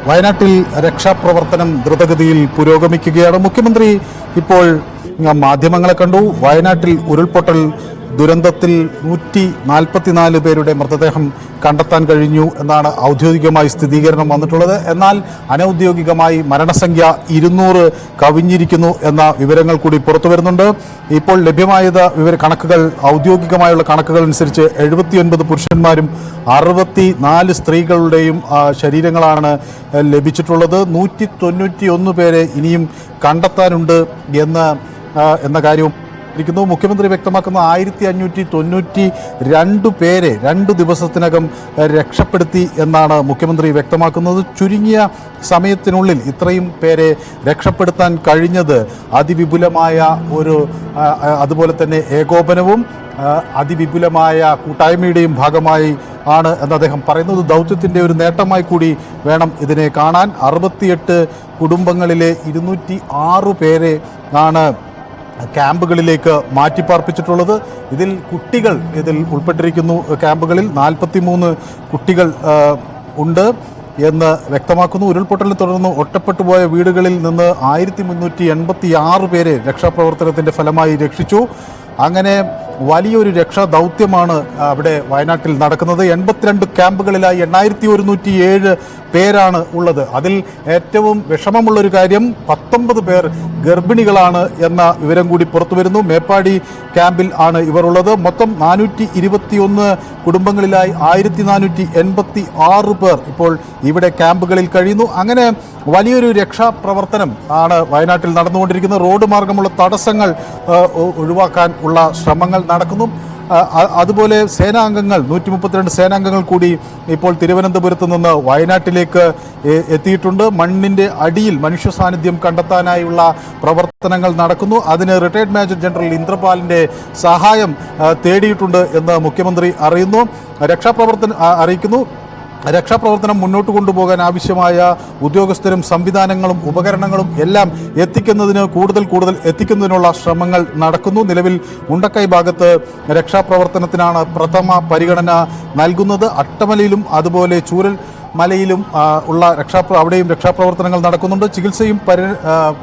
വയനാട്ടിൽ രക്ഷാപ്രവർത്തനം ദ്രുതഗതിയിൽ പുരോഗമിക്കുകയാണ്. മുഖ്യമന്ത്രി ഇപ്പോൾ മാധ്യമങ്ങളെ കണ്ടു. വയനാട്ടിൽ ഉരുൾപൊട്ടൽ ദുരന്തത്തിൽ 144 പേരുടെ മൃതദേഹം കണ്ടെത്താൻ കഴിഞ്ഞു എന്നാണ് ഔദ്യോഗികമായി സ്ഥിരീകരണം വന്നിട്ടുള്ളത്. എന്നാൽ അനൌദ്യോഗികമായി മരണസംഖ്യ 200 കവിഞ്ഞിരിക്കുന്നു എന്ന വിവരങ്ങൾ കൂടി പുറത്തു വരുന്നുണ്ട്. ഇപ്പോൾ ലഭ്യമായത് കണക്കുകൾ, ഔദ്യോഗികമായുള്ള കണക്കുകൾ അനുസരിച്ച് 79 പുരുഷന്മാരും 64 സ്ത്രീകളുടെയും ശരീരങ്ങളാണ് ലഭിച്ചിട്ടുള്ളത്. 191 പേരെ ഇനിയും കണ്ടെത്താനുണ്ട് എന്ന കാര്യവും മുഖ്യമന്ത്രി വ്യക്തമാക്കുന്ന 1592 പേരെ 2 ദിവസത്തിനകം രക്ഷപ്പെടുത്തി എന്നാണ് മുഖ്യമന്ത്രി വ്യക്തമാക്കുന്നത്. ചുരുങ്ങിയ സമയത്തിനുള്ളിൽ ഇത്രയും പേരെ രക്ഷപ്പെടുത്താൻ കഴിഞ്ഞത് അതിവിപുലമായ അതുപോലെ തന്നെ ഏകോപനവും അതിവിപുലമായ കൂട്ടായ്മയുടെ ഭാഗമായി ആണ് എന്ന് അദ്ദേഹം പറയുന്നത്. ദൗത്യത്തിൻ്റെ ഒരു നേട്ടമായി കൂടി വേണം ഇതിനെ കാണാൻ. 68 കുടുംബങ്ങളിലെ 206 പേരെ ആണ് ക്യാമ്പുകളിലേക്ക് മാറ്റിപ്പാർപ്പിച്ചിട്ടുള്ളത്. കുട്ടികൾ ഇതിൽ ഉൾപ്പെട്ടിരിക്കുന്നു. ക്യാമ്പുകളിൽ 43 കുട്ടികൾ ഉണ്ട് എന്ന് വ്യക്തമാക്കുന്നു. ഉരുൾപൊട്ടലിനെ തുടർന്ന് ഒറ്റപ്പെട്ടുപോയ വീടുകളിൽ നിന്ന് 1386 പേരെ രക്ഷാപ്രവർത്തനത്തിൻ്റെ ഫലമായി രക്ഷിച്ചു. അങ്ങനെ വലിയൊരു രക്ഷാ ദൗത്യമാണ് അവിടെ വയനാട്ടിൽ നടക്കുന്നത്. 82 ക്യാമ്പുകളിലായി 8107 പേരാണ് ഉള്ളത്. അതിൽ ഏറ്റവും വിഷമമുള്ളൊരു കാര്യം 19 പേർ ഗർഭിണികളാണ് എന്ന വിവരം കൂടി പുറത്തു വരുന്നു. മേപ്പാടി ക്യാമ്പിൽ ആണ് ഇവർ ഉള്ളത്. മൊത്തം 421 കുടുംബങ്ങളിലായി 1486 പേർ ഇപ്പോൾ ഇവിടെ ക്യാമ്പുകളിൽ കഴിയുന്നു. അങ്ങനെ വലിയൊരു രക്ഷാപ്രവർത്തനം ആണ് വയനാട്ടിൽ നടന്നുകൊണ്ടിരിക്കുന്നത്. റോഡ് മാർഗമുള്ള തടസ്സങ്ങൾ ഒഴിവാക്കാൻ ഉള്ള ശ്രമങ്ങൾ നടക്കുന്നു. അതുപോലെ സേനാംഗങ്ങൾ 132 സേനാംഗങ്ങൾ കൂടി ഇപ്പോൾ തിരുവനന്തപുരത്ത് നിന്ന് വയനാട്ടിലേക്ക് എത്തിയിട്ടുണ്ട്. മണ്ണിൻ്റെ അടിയിൽ മനുഷ്യ സാന്നിധ്യം കണ്ടെത്താനായുള്ള പ്രവർത്തനങ്ങൾ നടക്കുന്നു. അതിന് റിട്ടയർഡ് മേജർ ജനറൽ ഇന്ദ്രപാലിൻ്റെ സഹായം തേടിയിട്ടുണ്ട് എന്ന് മുഖ്യമന്ത്രി അറിയിക്കുന്നു. രക്ഷാപ്രവർത്തനം മുന്നോട്ട് കൊണ്ടുപോകാൻ ആവശ്യമായ ഉദ്യോഗസ്ഥരും സംവിധാനങ്ങളും ഉപകരണങ്ങളും എല്ലാം കൂടുതൽ എത്തിക്കുന്നതിനുള്ള ശ്രമങ്ങൾ നടക്കുന്നു. നിലവിൽ മുണ്ടക്കൈ ഭാഗത്ത് രക്ഷാപ്രവർത്തനത്തിനാണ് പ്രഥമ പരിഗണന നൽകുന്നത്. അട്ടമലയിലും അതുപോലെ ചൂരൽമലയിലും അവിടെയും രക്ഷാപ്രവർത്തനങ്ങൾ നടക്കുന്നുണ്ട്. ചികിത്സയും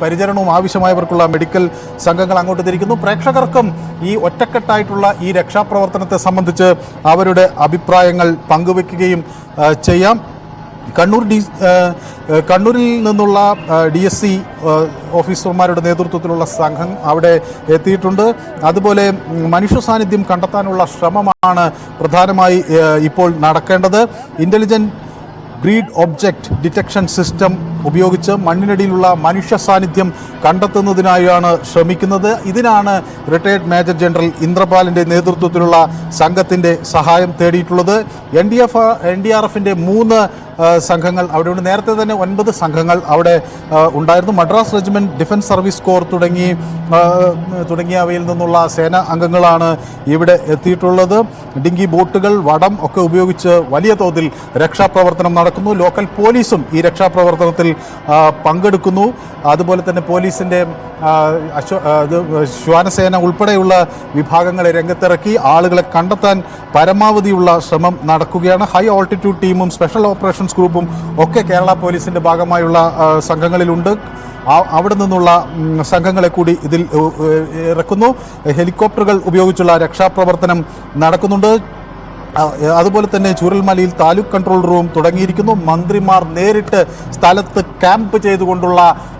പരിചരണവും ആവശ്യമായവർക്കുള്ള മെഡിക്കൽ സംഘങ്ങൾ അങ്ങോട്ട് തിരിക്കുന്നു. പ്രേക്ഷകർക്കും ഈ ഒറ്റക്കെട്ടായിട്ടുള്ള ഈ രക്ഷാപ്രവർത്തനത്തെ സംബന്ധിച്ച് അവരുടെ അഭിപ്രായങ്ങൾ പങ്കുവെക്കുകയും ചെയ്യാം. കണ്ണൂരിൽ നിന്നുള്ള DSC ഓഫീസർമാരുടെ നേതൃത്വത്തിലുള്ള സംഘം അവിടെ എത്തിയിട്ടുണ്ട്. അതുപോലെ മനുഷ്യ സാന്നിധ്യം കണ്ടെത്താനുള്ള ശ്രമമാണ് പ്രധാനമായി ഇപ്പോൾ നടക്കേണ്ടത്. Intelligent greed object detection system ഉപയോഗിച്ച് മണ്ണിനടിയിലുള്ള മനുഷ്യ സാന്നിധ്യം കണ്ടെത്തുന്നതിനായാണ് ശ്രമിക്കുന്നത്. ഇതിനാണ് റിട്ടയർഡ് മേജർ ജനറൽ ഇന്ദ്രപാലിൻ്റെ നേതൃത്വത്തിലുള്ള സംഘത്തിൻ്റെ സഹായം തേടിയിട്ടുള്ളത്. NDRFിൻ്റെ 3 സംഘങ്ങൾ അവിടെയുണ്ട്. നേരത്തെ തന്നെ 9 സംഘങ്ങൾ അവിടെ ഉണ്ടായിരുന്നു. Madras regiment, defence service core തുടങ്ങിയവയിൽ നിന്നുള്ള സേനാ അംഗങ്ങളാണ് ഇവിടെ എത്തിയിട്ടുള്ളത്. ഡിങ്കി ബോട്ടുകൾ, വടം ഒക്കെ ഉപയോഗിച്ച് വലിയ തോതിൽ രക്ഷാപ്രവർത്തനം നടക്കുന്നു. ലോക്കൽ പോലീസും ഈ രക്ഷാപ്രവർത്തനത്തിൽ പങ്കെടുക്കുന്നു. അതുപോലെ തന്നെ പോലീസിൻ്റെ ശ്വാനസേന ഉൾപ്പെടെയുള്ള വിഭാഗങ്ങളെ രംഗത്തിറക്കി ആളുകളെ കണ്ടെത്താൻ പരമാവധിയുള്ള ശ്രമം നടക്കുകയാണ്. ഹൈ ഓൾട്ടിറ്റ്യൂഡ് ടീമും സ്പെഷ്യൽ ഓപ്പറേഷൻസ് ഗ്രൂപ്പും ഒക്കെ കേരള പോലീസിൻ്റെ ഭാഗമായുള്ള സംഘങ്ങളിലുണ്ട്. അവിടെ നിന്നുള്ള സംഘങ്ങളെ കൂടി ഇതിൽ ഇറക്കുന്നു. ഹെലികോപ്റ്ററുകൾ ഉപയോഗിച്ചുള്ള രക്ഷാപ്രവർത്തനം നടക്കുന്നുണ്ട്. അതുപോലെ തന്നെ ചൂരൽമലയിൽ താലൂക്ക് കൺട്രോൾ റൂം തുടങ്ങിയിരിക്കുന്നു. മന്ത്രിമാർ നേരിട്ട് സ്ഥലത്ത് ക്യാമ്പ് ചെയ്തുകൊണ്ടുള്ള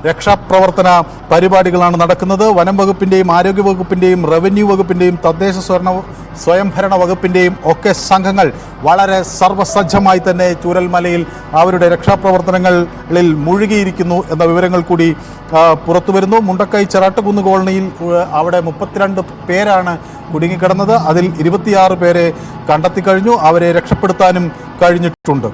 രക്ഷാപ്രവർത്തന പരിപാടികളാണ് നടക്കുന്നത്. വനം വകുപ്പിൻ്റെയും ആരോഗ്യ വകുപ്പിൻ്റെയും റവന്യൂ വകുപ്പിൻ്റെയും തദ്ദേശ സ്വയംഭരണ വകുപ്പിൻ്റെയും ഒക്കെ സംഘങ്ങൾ വളരെ സർവ്വസജ്ജമായി തന്നെ ചൂരൽമലയിൽ അവരുടെ രക്ഷാപ്രവർത്തനങ്ങളിൽ മുഴുകിയിരിക്കുന്നു എന്ന വിവരങ്ങൾ കൂടി പുറത്തു വരുന്നു. മുണ്ടക്കൈ ചെറാട്ടുകുന്ന് കോളനിയിൽ അവിടെ 32 പേരാണ് കുടുങ്ങിക്കിടന്നത്. അതിൽ 26 പേരെ കണ്ടെത്തിക്കഴിഞ്ഞു. അവരെ രക്ഷപ്പെടുത്താനും കഴിഞ്ഞിട്ടുണ്ട്.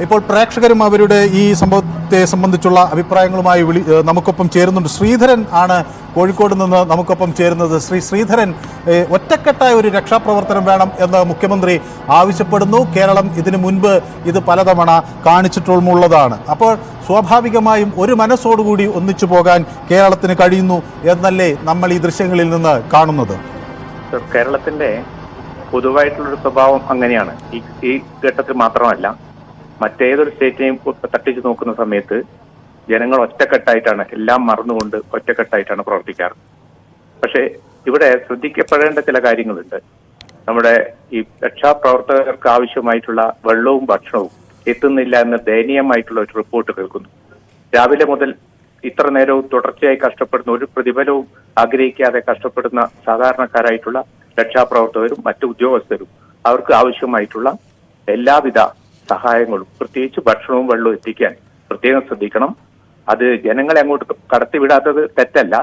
ഇപ്പോൾ പ്രേക്ഷകരും അവരുടെ ഈ സംഭവത്തെ സംബന്ധിച്ചുള്ള അഭിപ്രായങ്ങളുമായി നമുക്കൊപ്പം ചേരുന്നുണ്ട്. ശ്രീധരൻ ആണ് കോഴിക്കോട് നിന്ന് നമുക്കൊപ്പം ചേരുന്നത്. ശ്രീധരൻ, ഒറ്റക്കെട്ടായ ഒരു രക്ഷാപ്രവർത്തനം വേണം എന്ന് മുഖ്യമന്ത്രി ആവശ്യപ്പെടുന്നു. കേരളം ഇതിനു മുൻപ് ഇത് പലതവണ കാണിച്ചിട്ടുള്ളതാണ്. അപ്പോൾ സ്വാഭാവികമായും ഒരു മനസ്സോടുകൂടി ഒന്നിച്ചു പോകാൻ കേരളത്തിന് കഴിയുന്നു എന്നല്ലേ നമ്മൾ ഈ ദൃശ്യങ്ങളിൽ നിന്ന് കാണുന്നത്? കേരളത്തിന്റെ പൊതുവായിട്ടുള്ളൊരു സ്വഭാവം അങ്ങനെയാണ്. ഈ ഘട്ടത്തിൽ മാത്രമല്ല, മറ്റേതൊരു സ്റ്റേറ്റിനെയും തട്ടിച്ചു നോക്കുന്ന സമയത്ത് ജനങ്ങൾ ഒറ്റക്കെട്ടായിട്ടാണ്, എല്ലാം മറന്നുകൊണ്ട് ഒറ്റക്കെട്ടായിട്ടാണ് പ്രവർത്തിക്കാറ്. പക്ഷേ ഇവിടെ ശ്രദ്ധിക്കപ്പെടേണ്ട ചില കാര്യങ്ങളുണ്ട്. നമ്മുടെ ഈ രക്ഷാപ്രവർത്തകർക്ക് ആവശ്യമായിട്ടുള്ള വെള്ളവും ഭക്ഷണവും എത്തുന്നില്ല എന്ന ദയനീയമായിട്ടുള്ള ഒരു റിപ്പോർട്ട് കേൾക്കുന്നു. രാവിലെ മുതൽ ഇത്ര നേരവും തുടർച്ചയായി കഷ്ടപ്പെടുന്ന, ഒരു പ്രതിഫലവും ആഗ്രഹിക്കാതെ കഷ്ടപ്പെടുന്ന സാധാരണക്കാരായിട്ടുള്ള രക്ഷാപ്രവർത്തകരും മറ്റു ഉദ്യോഗസ്ഥരും അവർക്ക് ആവശ്യമായിട്ടുള്ള എല്ലാവിധ സഹായങ്ങളും പ്രത്യേകിച്ച് ഭക്ഷണവും വെള്ളവും എത്തിക്കാൻ പ്രത്യേകം ശ്രദ്ധിക്കണം. അത് ജനങ്ങളെ അങ്ങോട്ട് കടത്തിവിടാത്തത് തെറ്റല്ല,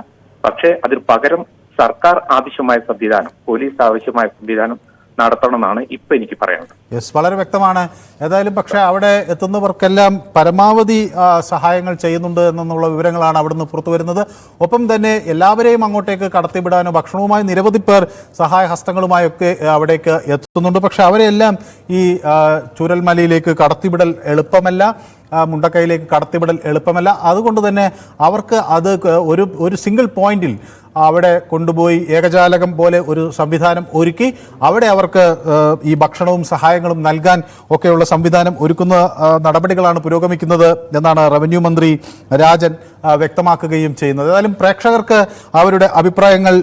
പക്ഷേ അതിന് പകരം സർക്കാർ ആവശ്യമായ സംവിധാനം, പോലീസ് ആവശ്യമായ സംവിധാനം നടത്തണമെന്നാണ് ഇപ്പൊ എനിക്ക് പറയാനുള്ളത്. യെസ്, വളരെ വ്യക്തമാണ്. ഏതായാലും പക്ഷേ അവിടെ എത്തുന്നവർക്കെല്ലാം പരമാവധി സഹായങ്ങൾ ചെയ്യുന്നുണ്ട് എന്നുള്ള വിവരങ്ങളാണ് അവിടുന്ന് പുറത്തു വരുന്നത്. ഒപ്പം തന്നെ എല്ലാവരെയും അങ്ങോട്ടേക്ക് കടത്തിവിടാനും ഭക്ഷണവുമായി നിരവധി പേർ സഹായ ഹസ്തങ്ങളുമായൊക്കെ അവിടേക്ക് എത്തുന്നുണ്ട്. പക്ഷെ അവരെല്ലാം ഈ ചൂരൽമലയിലേക്ക് കടത്തിവിടൽ എളുപ്പമല്ല, മുണ്ടക്കൈയിലേക്ക് കടത്തിവിടൽ എളുപ്പമല്ല. അതുകൊണ്ട് തന്നെ അവർക്ക് അത് ഒരു സിംഗിൾ പോയിന്റിൽ അവിടെ കൊണ്ടുപോയി ഏകജാലകം പോലെ ഒരു സംവിധാനം ഒരുക്കി അവിടെ അവർക്ക് ഈ ഭക്ഷണവും സഹായങ്ങളും നൽകാൻ ഒക്കെയുള്ള സംവിധാനം ഒരുക്കുന്ന നടപടികളാണ് പുരോഗമിക്കുന്നത് എന്നാണ് റവന്യൂ മന്ത്രി രാജൻ വ്യക്തമാക്കുകയും ചെയ്യുന്നത്. ഏതായാലും പ്രേക്ഷകർക്ക് അവരുടെ അഭിപ്രായങ്ങൾ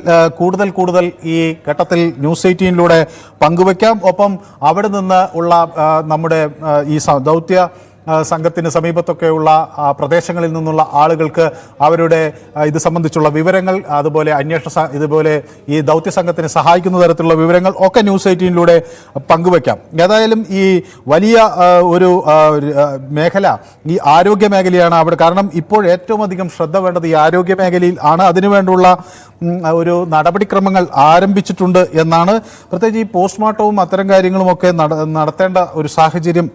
കൂടുതൽ ഈ ഘട്ടത്തിൽ ന്യൂസ് 18-ലൂടെ പങ്കുവയ്ക്കാം. ഒപ്പം അവിടെ നിന്ന് ഉള്ള നമ്മുടെ ഈ ദൗത്യ സംഘത്തിന് സമീപത്തൊക്കെയുള്ള പ്രദേശങ്ങളിൽ നിന്നുള്ള ആളുകൾക്ക് അവരുടെ ഇത് സംബന്ധിച്ചുള്ള വിവരങ്ങൾ, അതുപോലെ ഇതുപോലെ ഈ ദൗത്യ സംഘത്തിനെ സഹായിക്കുന്ന തരത്തിലുള്ള വിവരങ്ങൾ ഒക്കെ ന്യൂസ് 18-ലൂടെ പങ്കുവയ്ക്കാം. ഏതായാലും ഈ വലിയ ഒരു മേഖല ഈ ആരോഗ്യ മേഖലയാണ് അവിടെ. കാരണം ഇപ്പോൾ ഏറ്റവും അധികം ശ്രദ്ധ വേണ്ടത് ഈ ആരോഗ്യ മേഖലയിൽ ആണ്. അതിനുവേണ്ടുള്ള ഒരു നടപടിക്രമങ്ങൾ ആരംഭിച്ചിട്ടുണ്ട് എന്നാണ്. പ്രത്യേകിച്ച് ഈ പോസ്റ്റ്മോർട്ടവും അത്തരം കാര്യങ്ങളുമൊക്കെ നടത്തേണ്ട ഒരു സാഹചര്യം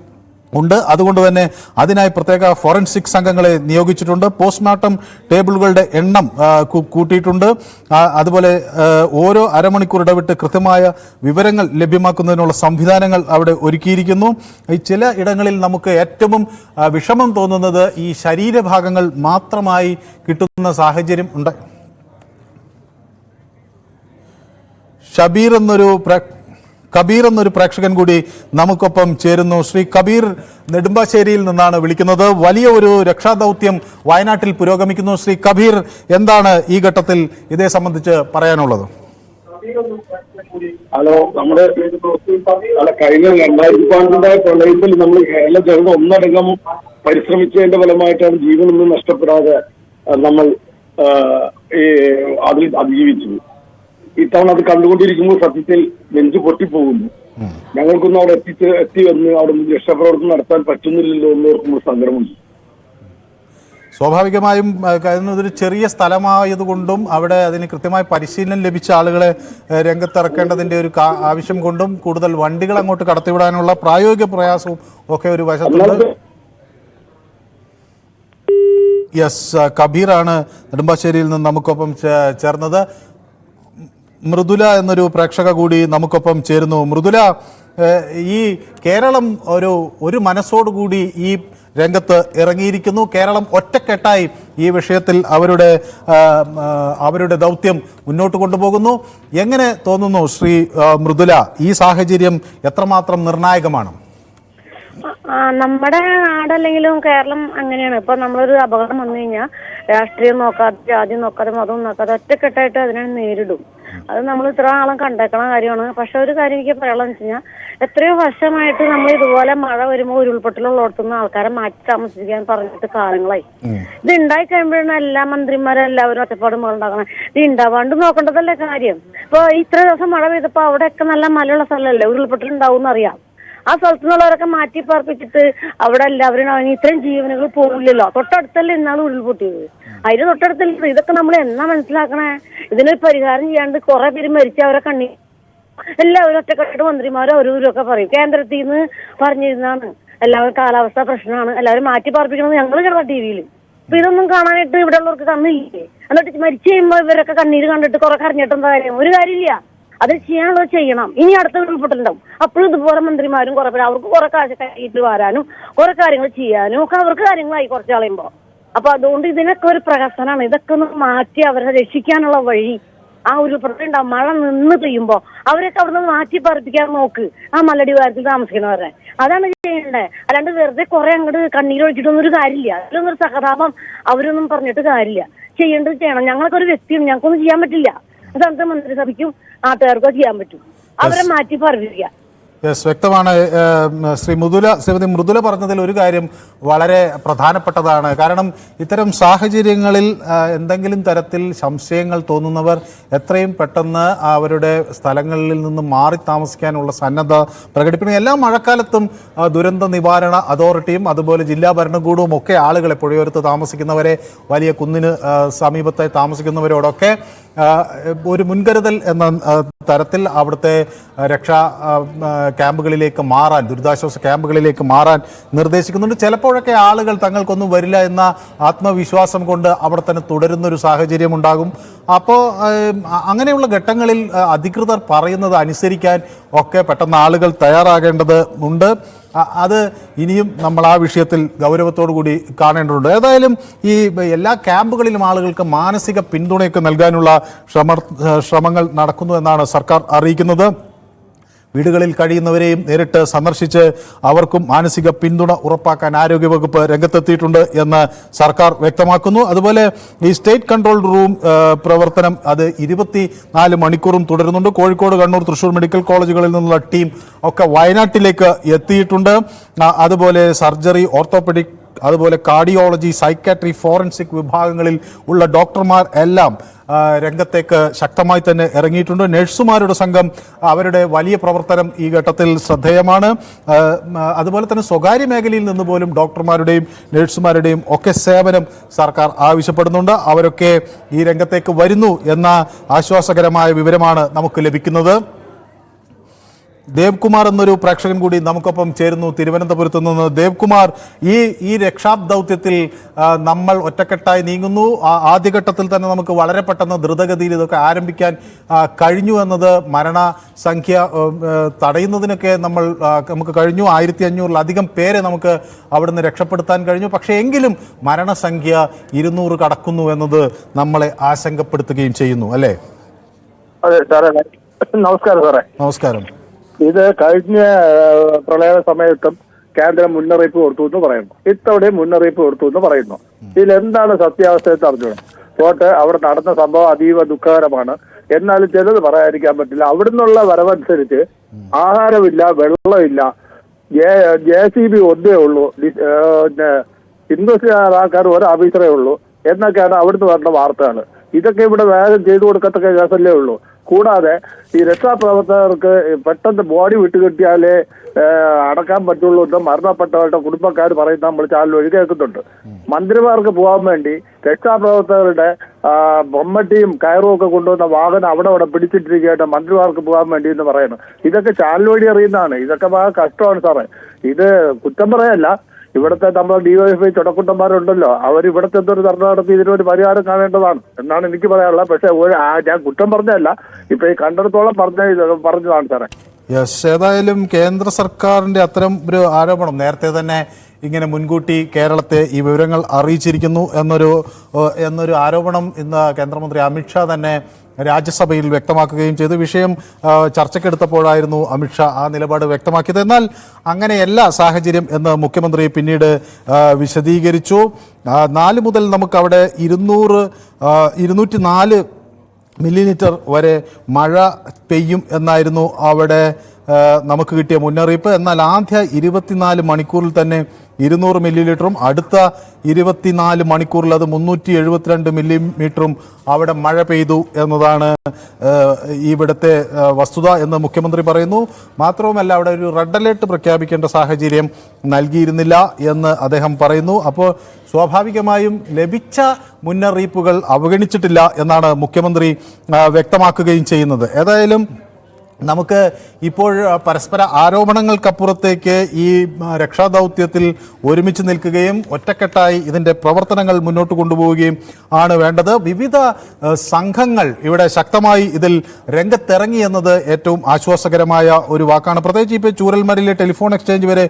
ഉണ്ട്. അതുകൊണ്ട് തന്നെ അതിനായി പ്രത്യേക ഫോറൻസിക് സംഘങ്ങളെ നിയോഗിച്ചിട്ടുണ്ട്. പോസ്റ്റ്മോർട്ടം ടേബിളുകളുടെ എണ്ണം കൂട്ടിയിട്ടുണ്ട്. അതുപോലെ ഓരോ അരമണിക്കൂർ ഇടവിട്ട് കൃത്യമായ വിവരങ്ങൾ ലഭ്യമാക്കുന്നതിനുള്ള സംവിധാനങ്ങൾ അവിടെ ഒരുക്കിയിരിക്കുന്നു. ഈ ചില ഇടങ്ങളിൽ നമുക്ക് ഏറ്റവും വിഷമം തോന്നുന്നത് ഈ ശരീരഭാഗങ്ങൾ മാത്രമായി കിട്ടുന്ന സാഹചര്യം ഉണ്ട്. കബീർ എന്നൊരു പ്രേക്ഷകൻ കൂടി നമുക്കൊപ്പം ചേരുന്നു. ശ്രീ കബീർ നെടുമ്പാശ്ശേരിയിൽ നിന്നാണ് വിളിക്കുന്നത്. വലിയ ഒരു രക്ഷാദൗത്യം വയനാട്ടിൽ പുരോഗമിക്കുന്നു. ശ്രീ കബീർ, എന്താണ് ഈ ഘട്ടത്തിൽ ഇതേ സംബന്ധിച്ച് പറയാനുള്ളത്? ഹലോ, നമ്മുടെ കഴിഞ്ഞ 2012 പ്രളയത്തിൽ നമ്മൾ കേരള ജനത ഒന്നടങ്കം പരിശ്രമിച്ചതിന്റെ ഫലമായിട്ടാണ് ജീവനൊന്നും നഷ്ടപ്പെടാതെ നമ്മൾ അതിൽ അതിജീവിച്ചത്. ഇത്തവണ അത് കണ്ടുകൊണ്ടിരിക്കുമ്പോൾ സത്യത്തിൽ നെഞ്ചു പൊട്ടിപ്പോകുന്നു. ഞങ്ങൾക്കൊന്നും അവിടെ എത്തി വന്ന് അവിടെ രക്ഷാപ്രവർത്തനം നടത്താൻ പറ്റുന്നില്ലല്ലോ എന്ന് ഓർക്കുമ്പോൾ സങ്കടമുണ്ട്. സ്വാഭാവികമായും ഇതൊരു ചെറിയ സ്ഥലമായതുകൊണ്ടും അവിടെ അതിന് കൃത്യമായ പരിശീലനം ലഭിച്ച ആളുകളെ രംഗത്തിറക്കേണ്ടതിൻ്റെ ഒരു ആവശ്യം കൊണ്ടും കൂടുതൽ വണ്ടികൾ അങ്ങോട്ട് കടത്തിവിടാനുള്ള പ്രായോഗിക പ്രയാസവും ഒക്കെ ഒരു വശത്തുണ്ട്. യെസ്, കബീറാണ് നെടുമ്പാശ്ശേരിയിൽ നിന്ന് നമുക്കൊപ്പം ചേർന്നത്. മൃദുല എന്നൊരു പ്രേക്ഷക കൂടി നമുക്കൊപ്പം ചേരുന്നു. മൃദുല, ഈ കേരളം ഒരു മനസ്സോടുകൂടി ഈ രംഗത്ത് ഇറങ്ങിയിരിക്കുന്നു. കേരളം ഒറ്റക്കെട്ടായി ഈ വിഷയത്തിൽ അവരുടെ ദൗത്യം മുന്നോട്ട് കൊണ്ടുപോകുന്നു. എങ്ങനെ തോന്നുന്നു ശ്രീ മൃദുല, ഈ സാഹചര്യം എത്രമാത്രം നിർണായകമാണ്? നമ്മുടെ നാടല്ലെങ്കിലും കേരളം അങ്ങനെയാണ്. ഇപ്പൊ നമ്മളൊരു അപകടം വന്നു കഴിഞ്ഞാൽ രാഷ്ട്രീയം നോക്കാതെ, ജാതി നോക്കാതെ, മതം നോക്കാതെ ഒറ്റക്കെട്ടായിട്ട് അതിനെ നേരിടും. അത് നമ്മൾ ഇത്ര ആളും കണ്ടേക്കണ കാര്യമാണ്. പക്ഷെ ഒരു കാര്യം എനിക്ക് പറയാനുള്ളതെന്ന് വെച്ച് കഴിഞ്ഞാൽ, എത്രയോ വർഷമായിട്ട് നമ്മൾ ഇതുപോലെ മഴ വരുമ്പോൾ ഉരുൾപൊട്ടലുള്ളടത്തുനിന്ന് ആൾക്കാരെ മാറ്റി താമസിക്കാൻ പറഞ്ഞിട്ട് കാലങ്ങളായി. ഇത് ഉണ്ടായി കഴിയുമ്പോഴാണ് എല്ലാ മന്ത്രിമാരും എല്ലാവരും ഒറ്റപ്പാടും ഉണ്ടാക്കണം. ഇത് ഉണ്ടാവാണ്ട് നോക്കേണ്ടതല്ലേ കാര്യം. ഇപ്പൊ ഇത്ര ദിവസം മഴ പെയ്തപ്പോ അവിടെയൊക്കെ നല്ല മലയുള്ള സ്ഥലമല്ലേ, ഉരുൾപൊട്ടൽ ഉണ്ടാവും അറിയാം. ആ സ്ഥലത്തു നിന്നുള്ളവരൊക്കെ മാറ്റി പാർപ്പിച്ചിട്ട് അവിടെ എല്ലാവരും ഇത്രയും ജീവനുകൾ പോകില്ലല്ലോ. തൊട്ടടുത്തല്ലേ ഇന്നാളും ഉരുൾപൊട്ടിയത്, അതിന് തൊട്ടടുത്തല്ലേ. ഇതൊക്കെ നമ്മൾ എന്നാ മനസ്സിലാക്കണേ? ഇതിനൊരു പരിഹാരം ചെയ്യാണ്ട് കുറെ പേര് മരിച്ചവരെ എല്ലാവരും ഒറ്റക്കെട്ട് മന്ത്രിമാരും അവരൊക്കെ പറയും. കേന്ദ്രത്തിൽ നിന്ന് പറഞ്ഞിരുന്നാണ് എല്ലാവരും കാലാവസ്ഥ പ്രശ്നമാണ്, എല്ലാവരും മാറ്റി പാർപ്പിക്കണമെന്ന് ഞങ്ങൾ കേരള TV-യിൽ. അപ്പൊ ഇതൊന്നും കാണാനായിട്ട് ഇവിടെ ഉള്ളവർക്ക് കണ്ണില്ലേ? എന്നിട്ട് മരിച്ചു കഴിയുമ്പോ ഇവരൊക്കെ കണ്ണീര് കണ്ടിട്ട് കുറെ കരഞ്ഞിട്ടെന്താ കാര്യം? ഒരു കാര്യമില്ല. അത് ചെയ്യാനുള്ളത് ചെയ്യണം. ഇനി അടുത്ത ഉരുൾപൊട്ടലുണ്ടാവും, അപ്പോഴും ഇതുപോലെ മന്ത്രിമാരും കുറെ പേര് അവർക്ക് കുറെ കാശ് കയ്യിട്ട് വരാനും കുറെ കാര്യങ്ങൾ ചെയ്യാനും ഒക്കെ അവർക്ക് കാര്യങ്ങളായി കുറച്ച് കളയുമ്പോ. അപ്പൊ അതുകൊണ്ട് ഇതിനൊക്കെ ഒരു പ്രഹസനമാണ്. ഇതൊക്കെ ഒന്ന് മാറ്റി അവരെ രക്ഷിക്കാനുള്ള വഴി. ആ ഉരുൾപൊട്ടൽ ഉണ്ടാവും, മഴ നിന്ന് പെയ്യുമ്പോ അവരൊക്കെ അവിടെ നിന്ന് മാറ്റി പറപ്പിക്കാൻ നോക്ക്, ആ മലടിവാരത്തിൽ താമസിക്കുന്നവരെ. അതാണ് ചെയ്യണ്ടേ. അല്ലാണ്ട് വെറുതെ കുറെ അങ്ങോട്ട് കണ്ണീരൊഴിച്ചിട്ടൊന്നും ഒരു കാര്യമില്ല. അതിലൊന്നും ഒരു സഹതാപം അവരൊന്നും പറഞ്ഞിട്ട് കാര്യമില്ല. ചെയ്യേണ്ടത് ചെയ്യണം. ഞങ്ങളൊക്കെ ഒരു വ്യക്തിയാണ്, ഞങ്ങൾക്കൊന്നും ചെയ്യാൻ പറ്റില്ല. സംസ്ഥാന മന്ത്രിസഭയ്ക്കും നാട്ടുകാർക്കോ ചെയ്യാൻ പറ്റും. അവരെ മാറ്റി പറയില്ല. യെസ്, വ്യക്തമാണ്. ശ്രീമതി മൃദുല പറഞ്ഞതിൽ ഒരു കാര്യം വളരെ പ്രധാനപ്പെട്ടതാണ്. കാരണം ഇത്തരം സാഹചര്യങ്ങളിൽ എന്തെങ്കിലും തരത്തിൽ സംശയങ്ങൾ തോന്നുന്നവർ എത്രയും പെട്ടെന്ന് അവരുടെ സ്ഥലങ്ങളിൽ നിന്ന് മാറി താമസിക്കാനുള്ള സന്നദ്ധ പ്രകടിപ്പിക്കണം. എല്ലാ മഴക്കാലത്തും ദുരന്ത നിവാരണ അതോറിറ്റിയും അതുപോലെ ജില്ലാ ഭരണകൂടവും ഒക്കെ ആളുകളെ പുഴയോരത്ത് താമസിക്കുന്നവരെ, വലിയ കുന്നിന് സമീപത്തായി താമസിക്കുന്നവരോടൊക്കെ ഒരു മുൻകരുതൽ എന്ന തരത്തിൽ അവിടുത്തെ രക്ഷാ ക്യാമ്പുകളിലേക്ക് മാറാൻ, ദുരിതാശ്വാസ ക്യാമ്പുകളിലേക്ക് മാറാൻ നിർദ്ദേശിക്കുന്നുണ്ട്. ചിലപ്പോഴൊക്കെ ആളുകൾ തങ്ങൾക്കൊന്നും വരില്ല എന്ന ആത്മവിശ്വാസം കൊണ്ട് അവിടെ തന്നെ തുടരുന്നൊരു സാഹചര്യം ഉണ്ടാകും. അപ്പോൾ അങ്ങനെയുള്ള ഘട്ടങ്ങളിൽ അധികൃതർ പറയുന്നത് അനുസരിക്കാൻ ഒക്കെ പെട്ടെന്ന് ആളുകൾ തയ്യാറാകേണ്ടത് ഉണ്ട്. അത് ഇനിയും നമ്മൾ ആ വിഷയത്തിൽ ഗൗരവത്തോടു കൂടി കാണേണ്ടതുണ്ട്. ഏതായാലും ഈ എല്ലാ ക്യാമ്പുകളിലും ആളുകൾക്ക് മാനസിക പിന്തുണയൊക്കെ നൽകാനുള്ള ശ്രമങ്ങൾ നടക്കുന്നു എന്നാണ് സർക്കാർ അറിയിക്കുന്നത്. വീടുകളിൽ കഴിയുന്നവരെയും നേരിട്ട് സന്ദർശിച്ച് അവർക്കും മാനസിക പിന്തുണ ഉറപ്പാക്കാൻ ആരോഗ്യവകുപ്പ് രംഗത്തെത്തിയിട്ടുണ്ട് എന്ന് സർക്കാർ വ്യക്തമാക്കുന്നു. അതുപോലെ ഈ സ്റ്റേറ്റ് കൺട്രോൾ റൂം പ്രവർത്തനം അത് 24 മണിക്കൂറും തുടരുന്നുണ്ട്. കോഴിക്കോട്, കണ്ണൂർ, തൃശൂർ മെഡിക്കൽ കോളേജുകളിൽ നിന്നുള്ള ടീം ഒക്കെ വയനാട്ടിലേക്ക് എത്തിയിട്ടുണ്ട്. അതുപോലെ സർജറി, ഓർത്തോപെഡിക്, അതുപോലെ കാർഡിയോളജി, സൈക്കാട്രി, ഫോറൻസിക് വിഭാഗങ്ങളിൽ ഉള്ള ഡോക്ടർമാർ എല്ലാം രംഗത്തേക്ക് ശക്തമായി തന്നെ ഇറങ്ങിയിട്ടുണ്ട്. നഴ്സുമാരുടെ സംഘം, അവരുടെ വലിയ പ്രവർത്തനം ഈ ഘട്ടത്തിൽ ശ്രദ്ധേയമാണ്. അതുപോലെ തന്നെ സ്വകാര്യ മേഖലയിൽ നിന്ന് പോലും ഡോക്ടർമാരുടെയും നഴ്സുമാരുടെയും ഒക്കെ സേവനം സർക്കാർ ആവശ്യപ്പെടുന്നുണ്ട്. അവരൊക്കെ ഈ രംഗത്തേക്ക് വരുന്നു എന്ന ആശ്വാസകരമായ വിവരമാണ് നമുക്ക് ലഭിക്കുന്നത്. ദേവ്കുമാർ എന്നൊരു പ്രേക്ഷകൻ കൂടി നമുക്കൊപ്പം ചേരുന്നു തിരുവനന്തപുരത്ത് നിന്ന്. ദേവ്കുമാർ, ഈ രക്ഷാദൗത്യത്തിൽ നമ്മൾ ഒറ്റക്കെട്ടായി നീങ്ങുന്നു. ആദ്യഘട്ടത്തിൽ തന്നെ നമുക്ക് വളരെ പെട്ടെന്ന് ദ്രുതഗതിയിൽ ഇതൊക്കെ ആരംഭിക്കാൻ കഴിഞ്ഞു എന്നത് മരണസംഖ്യ തടയുന്നതിനൊക്കെ നമുക്ക് കഴിഞ്ഞു. 1500-ലധികം പേരെ നമുക്ക് അവിടുന്ന് രക്ഷപ്പെടുത്താൻ കഴിഞ്ഞു. പക്ഷേ എങ്കിലും മരണസംഖ്യ 200 കടക്കുന്നു എന്നത് നമ്മളെ ആശങ്കപ്പെടുത്തുകയും ചെയ്യുന്നു, അല്ലേ? അതെ സാറേ, നമസ്കാരം സാറേ. നമസ്കാരം. ഇത് കഴിഞ്ഞ പ്രളയ സമയത്തും കേന്ദ്രം മുന്നറിയിപ്പ് കൊടുത്തു എന്ന് പറയുന്നു, ഇത്തവണയും മുന്നറിയിപ്പ് കൊടുത്തു എന്ന് പറയുന്നു. ഇതിലെന്താണ് സത്യാവസ്ഥ എന്ന് അറിഞ്ഞോളാം. പോട്ടെ, അവിടെ നടന്ന സംഭവം അതീവ ദുഃഖകരമാണ്. എന്നാലും ചിലത് പറയാതിരിക്കാൻ പറ്റില്ല. അവിടുന്നുള്ള വരവനുസരിച്ച് ആഹാരമില്ല, വെള്ളമില്ല, JCB ഒന്നേ ഉള്ളൂ, ഹിന്ദുസ്ഥാൻ ആൾക്കാർ ഒരു ഓഫീസറേ ഉള്ളൂ എന്നൊക്കെയാണ് അവിടുന്ന് പറഞ്ഞ വാർത്തകൾ. ഇതൊക്കെ ഇവിടെ വേഗം ചെയ്തു കൊടുക്കത്തക്ക കേസല്ലേ ഉള്ളൂ. കൂടാതെ ഈ രക്ഷാപ്രവർത്തകർക്ക് പെട്ടെന്ന് ബോഡി വിട്ടുകിട്ടിയാലേ അടക്കാൻ പറ്റുള്ളൂ എന്ന് മരണപ്പെട്ടവരുടെ കുടുംബക്കാർ പറയുന്ന നമ്മൾ ചാനൽ വഴി കേൾക്കുന്നുണ്ട്. മന്ത്രിമാർക്ക് പോകാൻ വേണ്ടി രക്ഷാപ്രവർത്തകരുടെ ബൊമ്മട്ടിയും കയറും ഒക്കെ കൊണ്ടുവന്ന വാഹനം അവിടെ പിടിച്ചിട്ടിരിക്കുകയായിട്ട് മന്ത്രിമാർക്ക് പോകാൻ വേണ്ടി എന്ന് പറയുന്നു. ഇതൊക്കെ ചാനൽ വഴി അറിയുന്നതാണ്. ഇതൊക്കെ വളരെ കഷ്ടമാണ് സാറേ. ഇത് കുറ്റം പറയല്ല. ഇവിടുത്തെ നമ്മൾ DYFI ചുടക്കുട്ടന്മാരുണ്ടല്ലോ, അവർ ഇവിടുത്തെ എന്തൊരു ധർണ നടത്തി ഇതിനൊരു പരിഹാരം കാണേണ്ടതാണ് എന്നാണ് എനിക്ക് പറയാനുള്ളത്. പക്ഷെ ഞാൻ കുറ്റം പറഞ്ഞതല്ല, ഇപ്പൊ ഈ കണ്ടിടത്തോളം പറഞ്ഞതാണ് സാറേ. യെസ്, ഏതായാലും കേന്ദ്ര സർക്കാരിന്റെ അത്തരം ഒരു ആരോപണം നേരത്തെ തന്നെ ഇങ്ങനെ മുൻകൂട്ടി കേരളത്തെ ഈ വിവരങ്ങൾ അറിയിച്ചിരിക്കുന്നു എന്നൊരു ആരോപണം ഇന്ന് കേന്ദ്രമന്ത്രി അമിത്ഷാ തന്നെ രാജ്യസഭയിൽ വ്യക്തമാക്കുകയും ചെയ്തു. വിഷയം ചർച്ചയ്ക്കെടുത്തപ്പോഴായിരുന്നു അമിത്ഷാ ആ നിലപാട് വ്യക്തമാക്കിയത്. എന്നാൽ അങ്ങനെയല്ല സാഹചര്യം എന്ന് മുഖ്യമന്ത്രി പിന്നീട് വിശദീകരിച്ചു. 4 മുതൽ നമുക്കവിടെ 204 മില്ലിമീറ്റർ വരെ മഴ പെയ്യും എന്നായിരുന്നു അവിടെ നമുക്ക് കിട്ടിയ മുന്നറിയിപ്പ്. എന്നാൽ ആദ്യ 24 മണിക്കൂറിൽ തന്നെ 200 മില്ലിമീറ്ററും അടുത്ത 24 മണിക്കൂറിൽ അത് 372 മില്ലിമീറ്ററും അവിടെ മഴ പെയ്തു എന്നതാണ് ഇവിടുത്തെ വസ്തുത എന്ന് മുഖ്യമന്ത്രി പറയുന്നു. മാത്രവുമല്ല, അവിടെ ഒരു റെഡ് അലേർട്ട് പ്രഖ്യാപിക്കേണ്ട സാഹചര്യം നൽകിയിരുന്നില്ല എന്ന് അദ്ദേഹം പറയുന്നു. അപ്പോൾ സ്വാഭാവികമായും ലഭിച്ച മുന്നറിയിപ്പുകൾ അവഗണിച്ചിട്ടില്ല എന്നാണ് മുഖ്യമന്ത്രി വ്യക്തമാക്കുകയും ചെയ്യുന്നത്. ഏതായാലും നമുക്ക് ഇപ്പോൾ പരസ്പര ആരോപണങ്ങൾക്കപ്പുറത്തേക്ക് ഈ രക്ഷാദൗത്യത്തിൽ ഒരുമിച്ച് നിൽക്കുകയും ഒറ്റക്കെട്ടായി ഇതിൻ്റെ പ്രവർത്തനങ്ങൾ മുന്നോട്ട് കൊണ്ടുപോവുകയും ആണ് വേണ്ടത്. വിവിധ സംഘങ്ങൾ ഇവിടെ ശക്തമായി ഇതിൽ രംഗത്തിറങ്ങി എന്നത് ഏറ്റവും ആശ്വാസകരമായ ഒരു വാക്കാണ്. പ്രത്യേകിച്ച് ഇപ്പോൾ ചൂരൽമലയിലെ ടെലിഫോൺ എക്സ്ചേഞ്ച് വരെ